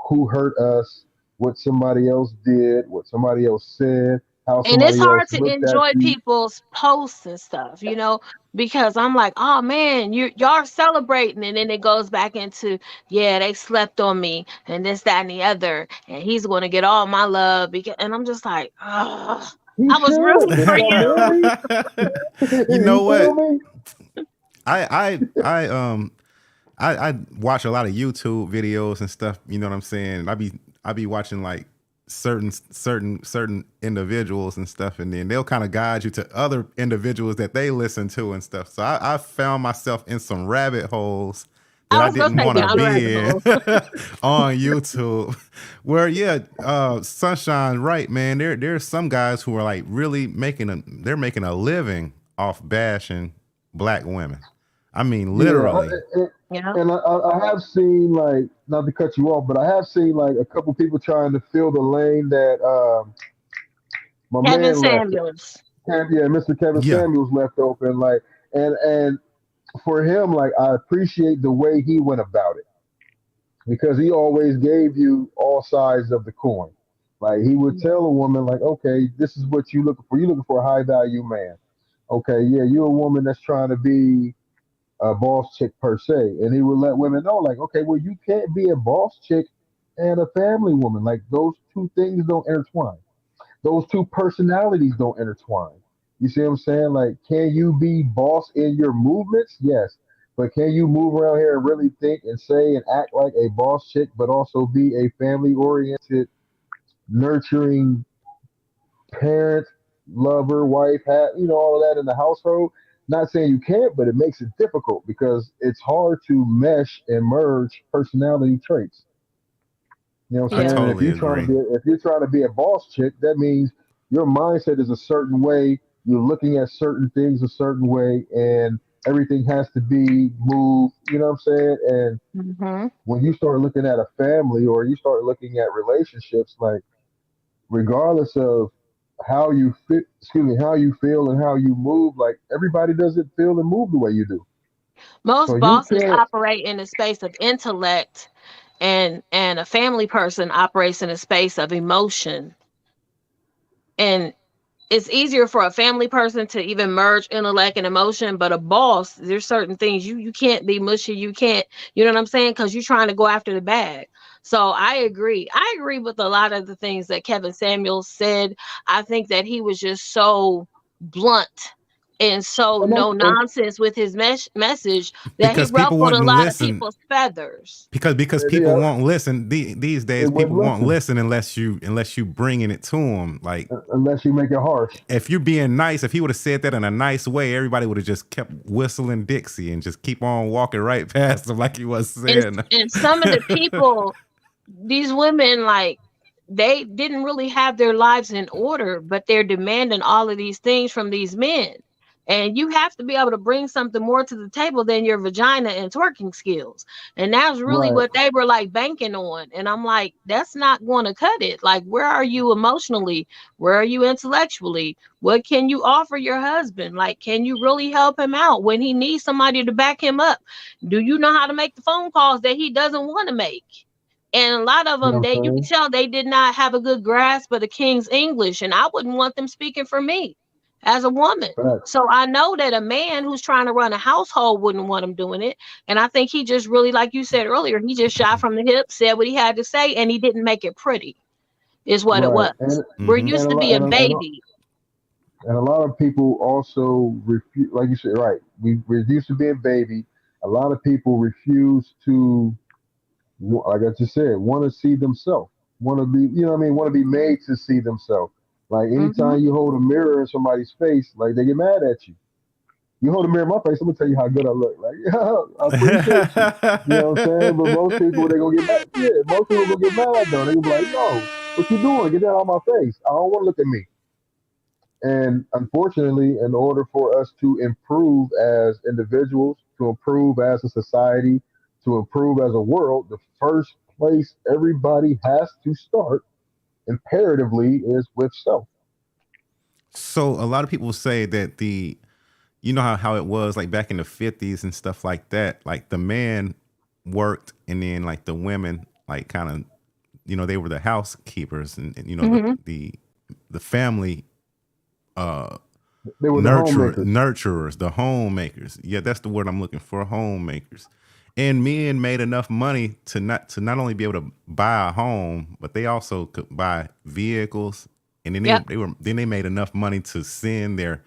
who hurt us, what somebody else did, what somebody else said, how And it's somebody else hard to looked at enjoy you. people's posts and stuff, because I'm like, oh man, y'all are celebrating, and then it goes back into, yeah, they slept on me and this, that, and the other, and he's gonna get all my love and I'm just like, oh, He I was should. rooting They for got you. married. You You know feel what? me? I watch a lot of YouTube videos and stuff. You know what I'm saying? And I be watching like certain individuals and stuff, and then they'll kind of guide you to other individuals that they listen to and stuff. So I found myself in some rabbit holes that I I was gonna didn't say want to down the rabbit be in hole. on YouTube. Where yeah, Sunshine, right, man. There's some guys who are like really they're making a living off bashing black women. I mean, Yeah. literally. Yeah. And I have seen, like, not to cut you off, but I have seen like a couple people trying to fill the lane that my Kevin man left. Samuels. Yeah, Mr. Kevin Yeah, Samuels left open. Like, and for him, like, I appreciate the way he went about it because he always gave you all sides of the coin. Like he would tell a woman, like, okay, this is what you looking for. You looking for a high value man. Okay, yeah, you're a woman that's trying to be a boss chick per se, and he would let women know, like, okay, well, you can't be a boss chick and a family woman. Like those two things don't intertwine. Those two personalities don't intertwine. You see what I'm saying? Like, can you be boss in your movements? Yes. But can you move around here and really think and say and act like a boss chick, but also be a family oriented, nurturing parent, lover, wife, all of that in the household? Not saying you can't, but it makes it difficult because it's hard to mesh and merge personality traits. You know what I I'm Yeah. saying? And if totally you're trying to agree. be a boss chick, that means your mindset is a certain way. You're looking at certain things a certain way, and everything has to be moved. You know what I'm saying? And Hmm. when you start looking at a family or you start looking at relationships, like regardless of how you fit, how you feel and how you move, like everybody doesn't feel and move the way you do. So Most you bosses can't. operate in a space of intellect, and a family person operates in a space of emotion. And it's easier for a family person to even merge intellect and emotion, but a boss, there's certain things you can't be mushy. You can't, you know what I'm saying? Because you're trying to go after the bag. So I agree with a lot of the things that Kevin Samuels said. I think that he was just so blunt and so And no that's nonsense with his message that he because people ruffled a wouldn't lot of listen. people's feathers. Because people yeah, won't listen. These they days, people wouldn't won't listen listen unless you bringing it to them. Like unless you make it harsh. if you're being nice, if he would have said that in a nice way, everybody would have just kept whistling Dixie and just keep on walking right past him like he was saying. And some of the people, these women, like, they didn't really have their lives in order, but they're demanding all of these things from these men. And you have to be able to bring something more to the table than your vagina and twerking skills. And that's really Right. what they were like banking on. And I'm like, that's not going to cut it. Like, where are you emotionally? Where are you intellectually? What can you offer your husband? Like, can you really help him out when he needs somebody to back him up? Do you know how to make the phone calls that he doesn't want to make? And a lot of You know them, what you I'm can saying? tell they did not have a good grasp of the king's English, and I wouldn't want them speaking for me as a woman. Facts. So I know that a man who's trying to run a household wouldn't want him doing it. And I think he just really, like you said earlier, he just shot from the hip, said what he had to say, and he didn't make it pretty, is what it Right. was. And We're Mhm. used and a to lot being babied. and a lot of people also refuse, like you said, right? We're used to being baby. A lot of people refuse to, like I just said, want to see themselves, want to be, you know what I mean, want to be made to see themselves. Like Hmm. anytime you hold a mirror in somebody's face, like they get mad at you. You hold a mirror in my face, I'm gonna tell you how good I look. Like, yeah, I appreciate you. You know what I'm saying? But most people they gonna get mad. Yeah, most people gonna get mad though. They gonna be like, no, what you doing? Get that out of my face. I don't want to look at me. And unfortunately, in order for us to improve as individuals, to improve as a society, to improve as a world, the first place everybody has to start imperatively is with self. So a lot of people say that you know how it was like back in the 50s and stuff like that. Like the man worked and then like the women like kind of, they were the housekeepers and Hmm. the family They were the homemakers. nurturers, the homemakers. Yeah, that's the word I'm looking for, homemakers. And men made enough money to not only be able to buy a home, but they also could buy vehicles. And then Yep. they made enough money to send their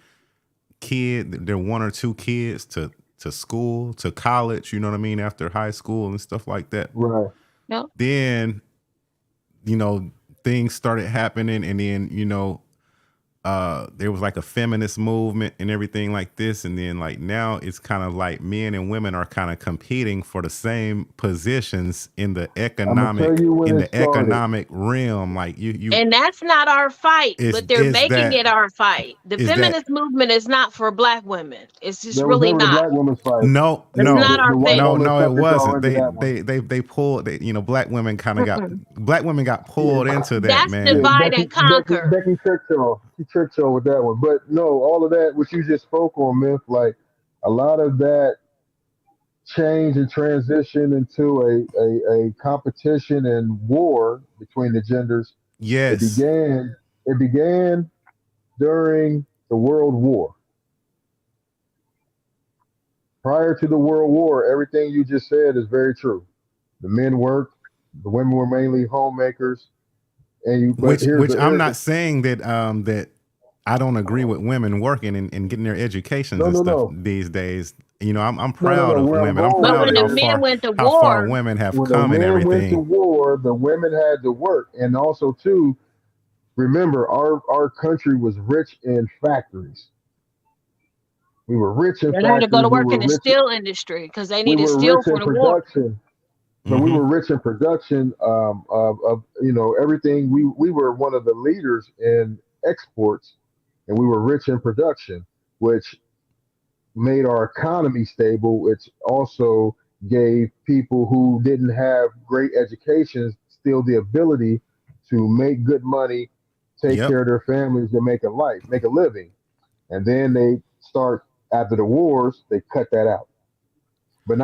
one or two kids to school, to college, you know what I mean, after high school and stuff like that. Right. Yep. Then, things started happening and then, there was like a feminist movement and everything like this, and then like now it's kind of like men and women are kind of competing for the same positions in the I'm gonna tell you when it started. economic realm. Like you And that's not our fight, is but they're is making that it our fight. The is that feminist movement is not for black women. It's just That was really never the not. black woman's fight. no It's no not our The white thing. no woman no it suckers all wasn't. into they that one. they they they pulled black women kind of black women got Yeah, pulled into that, That's yeah. man. divide and conquer. Becky Churchill. She Churchill with that one. But no, all of that what you just spoke on, Myth, like a lot of that change and transition into a competition and war between the genders. It Yes. began it began during the World War. Prior to the World War, everything you just said is very true. The men worked, the women were mainly homemakers, and you. But Which I'm here's not the saying that I don't agree with women working and getting their educations no and no stuff no these days. I'm no proud of where I'm women. I'm going But with proud when of the it how is men far went to how far war, women have when the come and men went to everything. war, the women had to work, and also too. Remember, our country was rich in factories. We were rich in they had to go factories. to work in the steel industry because they We needed were steel rich for in the war. production. So we Hmm. were rich in production of everything. We were one of the leaders in exports, and we were rich in production, which made our economy stable. Which also gave people who didn't have great educations still the ability to make good money, take Yep. care of their families, and make a living. And then they start after the wars, they cut that out. But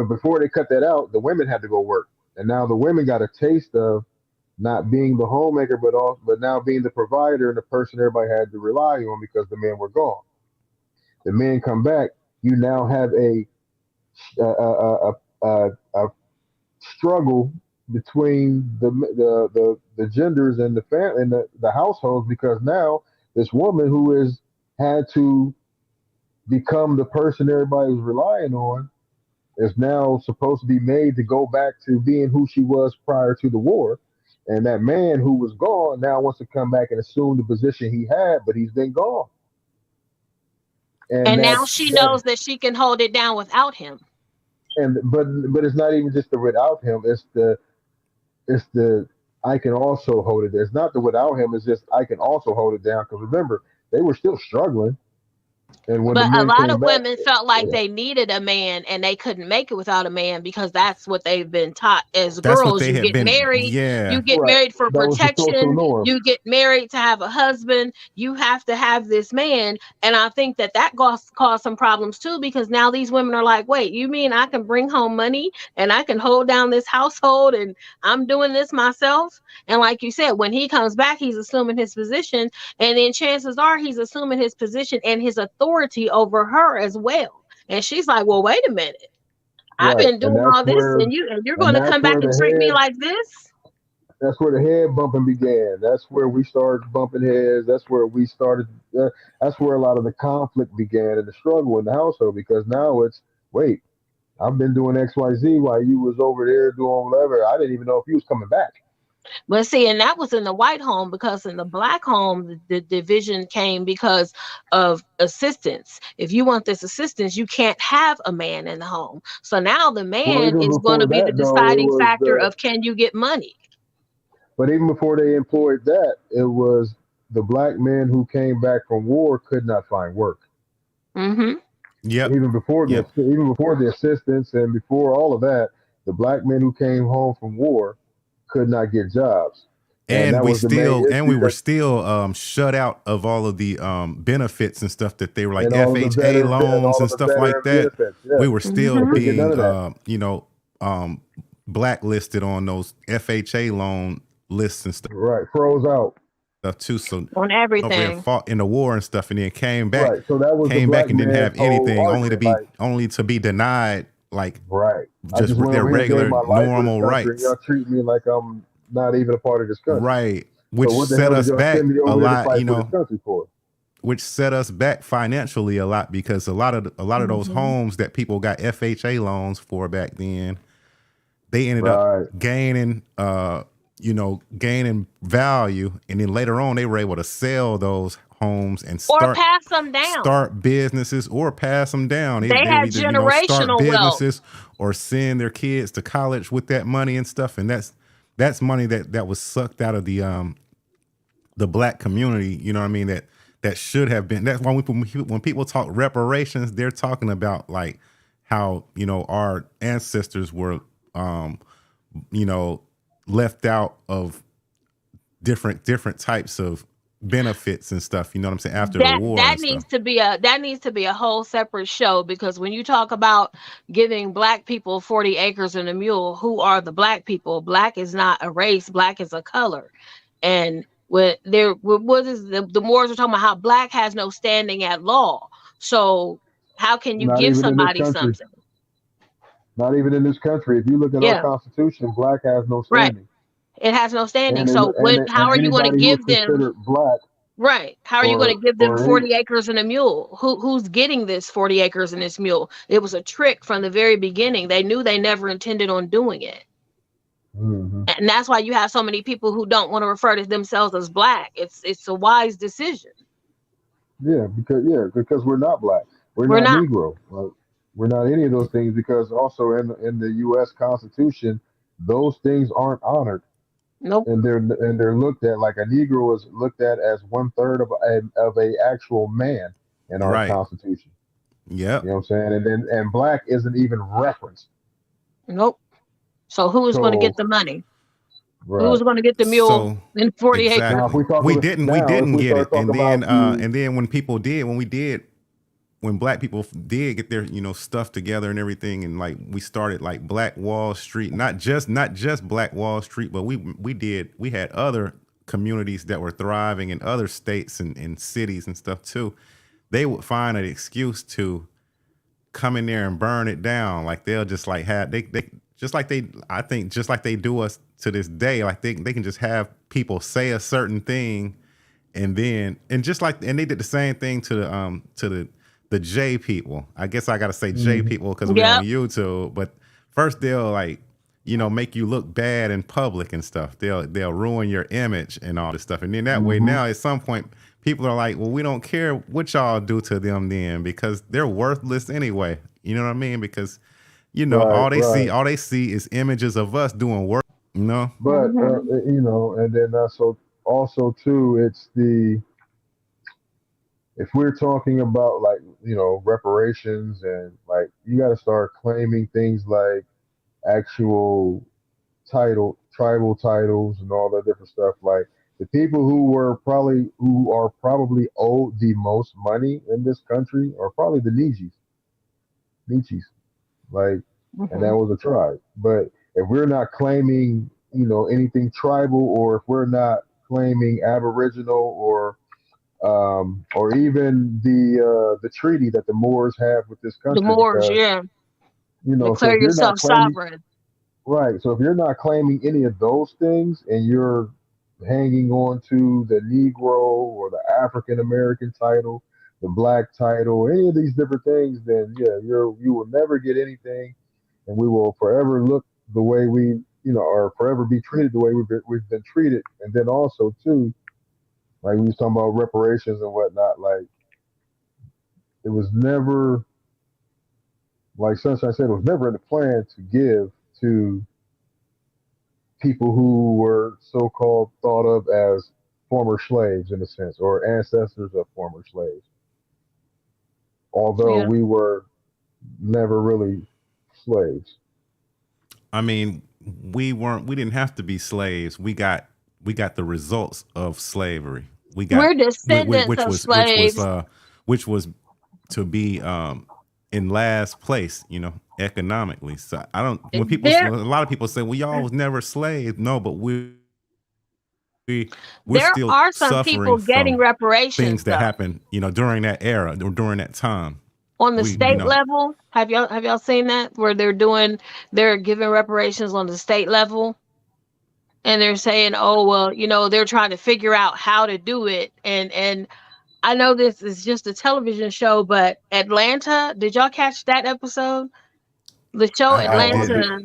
before they cut that out, the women had to go work, and now the women got a taste of not being the homemaker, but now being the provider and the person everybody had to rely on because the men were gone. The men come back, you now have a struggle between the genders and the households because now this woman who is had to become the person everybody was relying on, is now supposed to be made to go back to being who she was prior to the war. And that man who was gone now wants to come back and assume the position he had, but he's been gone. And now she knows that she can hold it down without him. And but it's not even just the without him. It's the I can also hold it. It's not the without him. It's just I can also hold it down. Because remember, they were still struggling. And when But the a men lot came of back, women felt like they needed a man and they couldn't make it without a man because that's what they've been taught as That's what girls. they You had get been. married, Yeah. you get right, married for that was the social protection, norm. you get married to have a husband, you have to have this man. And I think that caused some problems too, because now these women are like, wait, you mean I can bring home money and I can hold down this household and I'm doing this myself? And like you said, when he comes back, he's assuming his position. And then chances are he's assuming his position and his authority over her as well. And she's like, well, wait a minute. I've Right, been doing all this and you're going to that's come back where and the treat me head like this? that's where the head bumping began. That's where we started bumping heads. That's where we started. That's where a lot of the conflict began and the struggle in the household. Because now it's wait, I've been doing X, Y, Z while you was over there doing whatever. I didn't even know if you was coming back. But see, and that was in the white home, because in the black home, the division came because of assistance. If you want this assistance, you can't have a man in the home. So now the Well, man even is going before to be the that, though, it deciding was factor the. of can you get money? But even before they employed that, it was the black men who came back from war could not find work. Mm-hmm. Yep. Even before the assistance and before all of that, the black men who came home from war could not get jobs. And And that was the main we issue were still shut out of all of the benefits and stuff that they were like and all of the FHA veteran and loans all of and the stuff like veteran that. benefits. Yeah. We were still Mhm. They couldn't get none being of that. blacklisted on those FHA loan lists and Right. Froze out. stuff too. So On over there everything. fought in the war and stuff, and then came Right. So that was the black and didn't man's have whole anything, argument. Like, only to be denied like right. I just just went their over here and gave regular my life for this normal country, and rights. y'all treat me like I'm not even a part of this country. Right. So Which what the set hell did us y'all back send me a over here to lot, fight for this country for? which set us back financially a lot, because a lot of those homes that people got FHA loans for back then, they ended Right. up gaining gaining value, and then later on they were able to sell those homes and Or pass them down. start businesses or pass them down. They They would had either start generational wealth. businesses or send their kids to college with that money and stuff, and that's money that was sucked out of the black community. You know what I mean? That should have been. That's why when people talk reparations, they're talking about like how our ancestors were left out of different types of benefits and stuff. You know what I'm saying? After the war, That and needs stuff. to be a whole separate show, because when you talk about giving black people 40 acres and a mule, who are the black people? Black is not a race, black is a color. And what is the Moors are talking about how black has no standing at law. So how can you Not give even in this somebody country. something? Not even in this country. If you look at our Yeah, Constitution, black has no right. standing. It has no standing. And So how and are you going to anybody who's give them? considered black Right. How are you going to give them or any, 40 acres and a mule? Who's getting this 40 acres and this mule? It was a trick from the very beginning. They knew they never intended on doing it. mm-hmm. And that's why you have so many people who don't want to refer to themselves as black. It's a wise decision. because we're not black. We're We're not not. Negro. Like, we're not any of those things, because also in the U.S. Constitution, those things aren't honored, Nope. and they're looked at like a Negro is looked at as 1/3 of a actual man in our Right. Constitution. Yep. You know what I'm saying? And black isn't even referenced. Nope. So who is going to So get the money? right. Who's going to get the mule So in 40 acres? Now, if exactly, we talk we about, didn't now, if we get start it, and talking then about when black people did get their stuff together and everything, and like we started like Black Wall Street, not just Black Wall Street, but we had other communities that were thriving in other states and cities and stuff too. They would find an excuse to come in there and burn it down. Like they'll just like have they just like they do us to this day. Like they can just have people say a certain thing, and they did the same thing to the J people. I guess I got to say J people because we're on YouTube. But first they'll like, make you look bad in public and stuff. They'll ruin your image and all this stuff. And then that way now at some point people are like, well, we don't care what y'all do to them then because they're worthless anyway. You know what I mean? Because all they see is images of us doing work. But and then also too, it's if we're talking about like reparations and like you got to start claiming things like actual tribal titles and all that different stuff. Like the people who are probably owed the most money in this country are probably the Nietzsche's, like, and that was a tribe. But if we're not claiming anything tribal, or if we're not claiming Aboriginal or even the treaty that the Moors have with this country. The Moors, declare yourself sovereign. Right. So if you're not claiming any of those things and you're hanging on to the Negro or the African American title, the Black title, any of these different things, then you will never get anything, and we will forever look the way we or forever be treated the way we've been treated. And then also too, like we was talking about reparations and whatnot, like it was never, like Sunshine said, it was never in the plan to give to people who were so-called thought of as former slaves in a sense, or ancestors of former slaves. Although we were never really slaves. I mean, we didn't have to be slaves. We got the results of slavery. We're descendants of slaves, which was to be in last place, economically. So I don't. When a lot of people say, "Well, y'all was never slaves." No, but we're there still are some people getting reparations. Things that happened, during that era or during that time. On the state level, have y'all seen that where they're giving reparations on the state level? And they're saying, oh, well, they're trying to figure out how to do it. And I know this is just a television show, but Atlanta, did y'all catch that episode? The show Atlanta,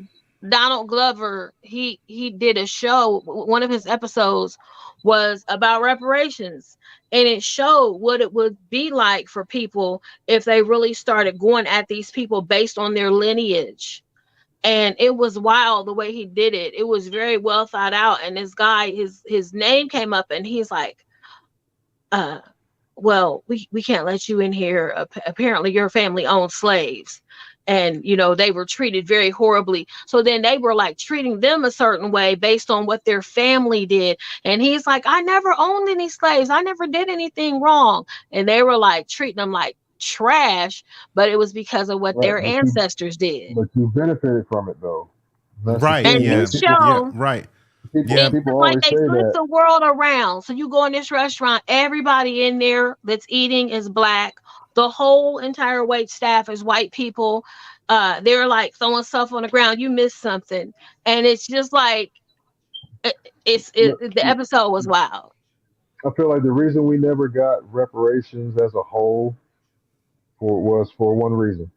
Donald Glover, he did a show. One of his episodes was about reparations. And it showed what it would be like for people if they really started going at these people based on their lineage. And it was wild the way he did it. It was very well thought out. And this guy, his name came up and he's like, well, we can't let you in here. Apparently your family owned slaves. And, they were treated very horribly. So then they were like treating them a certain way based on what their family did. And he's like, I never owned any slaves. I never did anything wrong. And they were like treating them like trash, but it was because of what their ancestors did. But you benefited from it though. Right. And this show, right. People like they flip that. the world around. So you go in this restaurant, everybody in there that's eating is Black. The whole entire wait staff is white people. They're like throwing stuff on the ground. You missed something. And it's just like, the episode was wild. I feel like the reason we never got reparations as a whole was for one reason,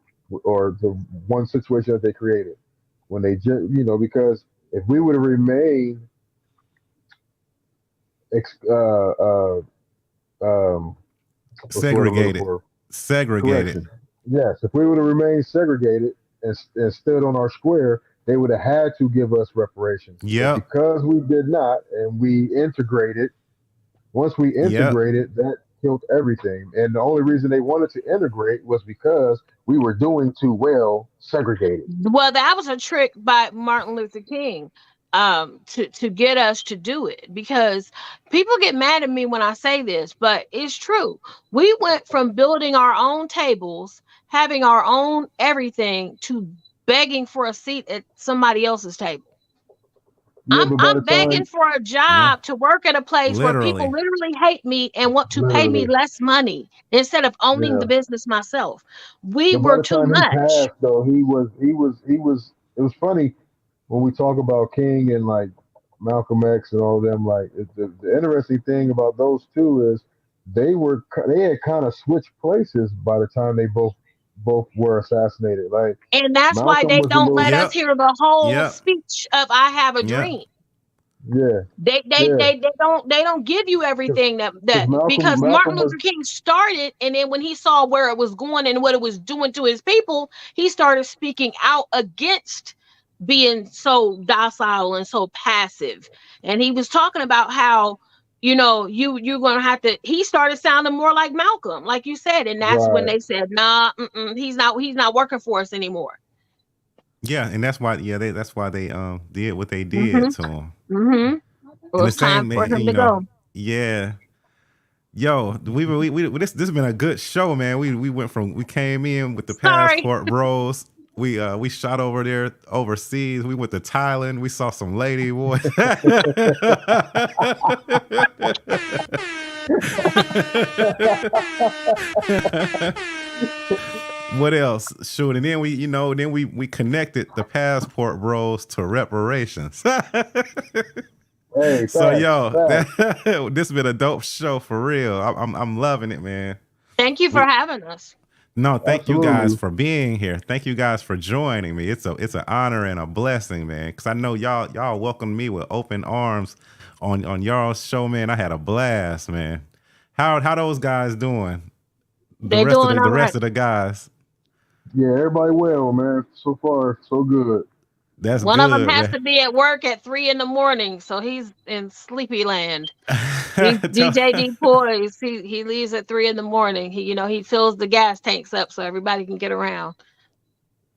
or the one situation that they created. When they because if we would have remained segregated. Yes, if we would have remained segregated and stood on our square, they would have had to give us reparations. Yeah. Because we did not, and we integrated. Once we integrated, that killed everything. And the only reason they wanted to integrate was because we were doing too well segregated. Well, that was a trick by Martin Luther King. To get us to do it, because people get mad at me when I say this, but it's true. We went from building our own tables, having our own everything, to begging for a seat at somebody else's table. Yeah, I'm begging for a job to work at a place where people literally hate me and want to pay me less money instead of owning the business myself. We were too much. Passed, though, he was. It was funny. When we talk about King and like Malcolm X and all of them, like the interesting thing about those two is they had kind of switched places by the time they both were assassinated. Like And that's why Malcolm they was a don't little let us Yep. hear the whole Yep. speech of "I Have a Yep. Dream." yeah They yeah don't give you everything that because because Malcolm Martin was Luther King started, and then when he saw where it was going and what it was doing to his people, he started speaking out against being so docile and so passive. And he was talking about how, you're gonna have to. He started sounding more like Malcolm, like you said, and that's when right they said, "Nah, he's not working for us anymore." Yeah, and that's why that's why they did what they did Mm-hmm. to him. Mm-hmm. It And the was time same, for him you to know, go. yeah. Yo, this has been a good show, man. We came in with the Sorry. passport bros. We shot over there overseas. We went to Thailand. We saw some lady boys. What else? Shoot, and then we connected the passport bros to reparations. hey So facts yo, facts this has been a dope show for real. I'm loving it, man. Thank you for We having us. No, thank you guys absolutely for being here. Thank you guys for joining me. It's an honor and a blessing, man. Because I know y'all welcomed me with open arms on y'all's show, man. I had a blast, man. How those guys doing? The They're rest of doing the all right. rest of the guys. yeah everybody well man so far so good That's One of them good, has man. to be at work at 3 a.m, so he's in sleepy land. DJ D Poise, he leaves at 3 a.m. He fills the gas tanks up so everybody can get around.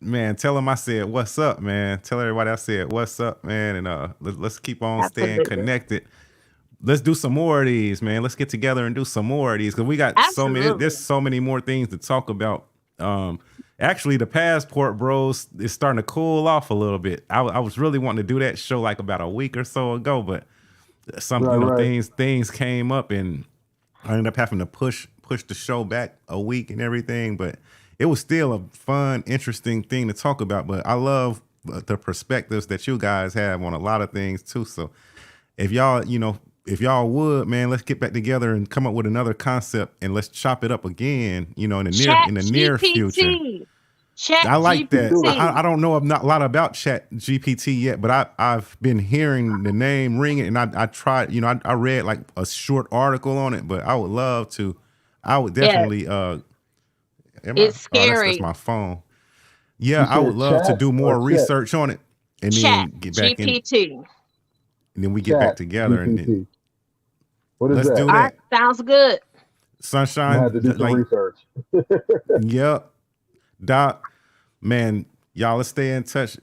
Man, tell him I said what's up, man. Tell everybody I said what's up, man. And let's keep on staying Absolutely. connected. Let's do some more of these, man. Let's get together and do some more of these because we got so many. Absolutely. There's so many more things to talk about. Actually, the passport bros is starting to cool off a little bit. I was really wanting to do that show like about a week or so ago, but right things came up and I ended up having to push the show back a week and everything. But it was still a fun, interesting thing to talk about. But I love the perspectives that you guys have on a lot of things too. So if y'all would, man, let's get back together and come up with another concept and let's chop it up again, in the near future. Chat I like that. GPT. I don't know a lot about Chat GPT yet, but I've been hearing the name ringing, and I tried. I read like a short article on it, but I would love to. I would definitely. It's scary. That's my phone. Yeah, you I would said love to chat do or more research on it, and Chat then get back in. GPT. And then we get back chat together, and GPT then what is let's that do All that. right, sounds good. I had to do Sunshine, some research yep. Doc, man, y'all, let's stay in touch.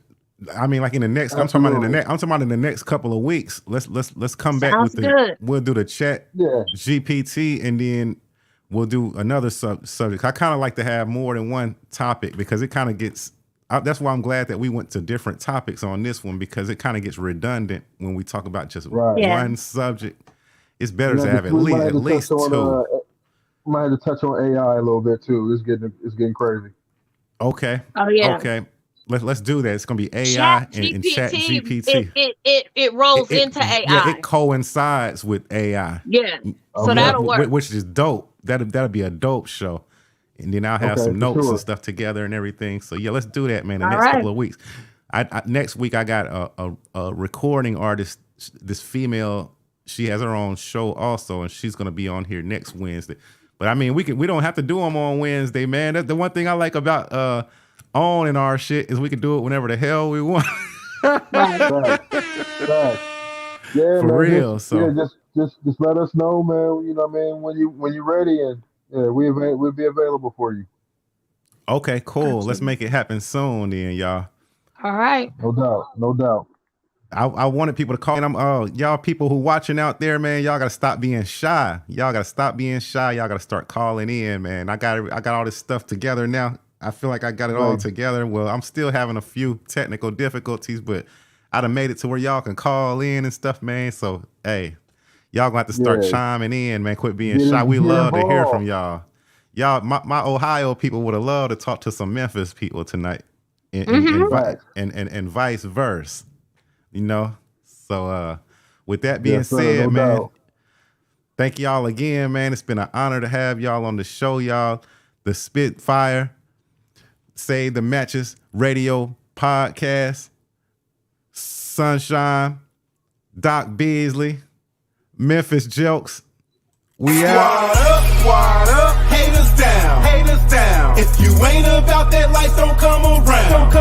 I mean, like in the next, I'm talking about in the next couple of weeks. Let's come back with Sounds good. we'll do the Chat yeah GPT, and then we'll do another subject. I kind of like to have more than one topic because it kind of gets. That's why I'm glad that we went to different topics on this one because it kind of gets redundant when we talk about just right Yeah. one subject. It's better to yeah, have at we might have least to touch two. on might have to touch on AI a little bit too. It's getting crazy. Okay. Oh yeah. Okay. Let's do that. It's gonna be AI Chat and GPT. Chat GPT. It rolls into AI. Yeah, it coincides with AI. Yeah. So Okay. that'll work. Which is dope. That'll be a dope show. And then I'll have Okay, some for notes sure. and stuff together and everything. So yeah, let's do that, man. The All next right. couple of weeks. Next week I got a recording artist. This female, she has her own show also, and she's gonna be on here next Wednesday. But I mean, we don't have to do them on Wednesday, man. That's the one thing I like about on in our shit is we can do it whenever the hell we want. Right. Facts. Yeah, For man. real. So Just let us know, man. You know what I mean when you're ready, and yeah, we'll be available for you. okay, cool. Let's Absolutely. make it happen soon, then, y'all. All right. No doubt. I wanted people to call, and y'all people who watching out there, man, y'all gotta stop being shy. Y'all gotta stop being shy. Y'all gotta start calling in, man. I got all this stuff together now. I feel like I got it all Right. together. Well, I'm still having a few technical difficulties, but I done made it to where y'all can call in and stuff, man. So hey, y'all gonna have to start Yeah. chiming in, man. Quit being Get shy. We get love to hear involved. from y'all. Y'all, my Ohio people would have loved to talk to some Memphis people tonight, and Facts. and vice versa. So with that being Yes, sir, said, no man, doubt. Thank y'all again, man. It's been an honor to have y'all on the show, y'all. The Spitfire Save the Matches Radio Podcast. Sunshine, Doc Beasley, Memphis Jelks. We out. Wad up, haters down, haters down. If you ain't about that life, don't come around.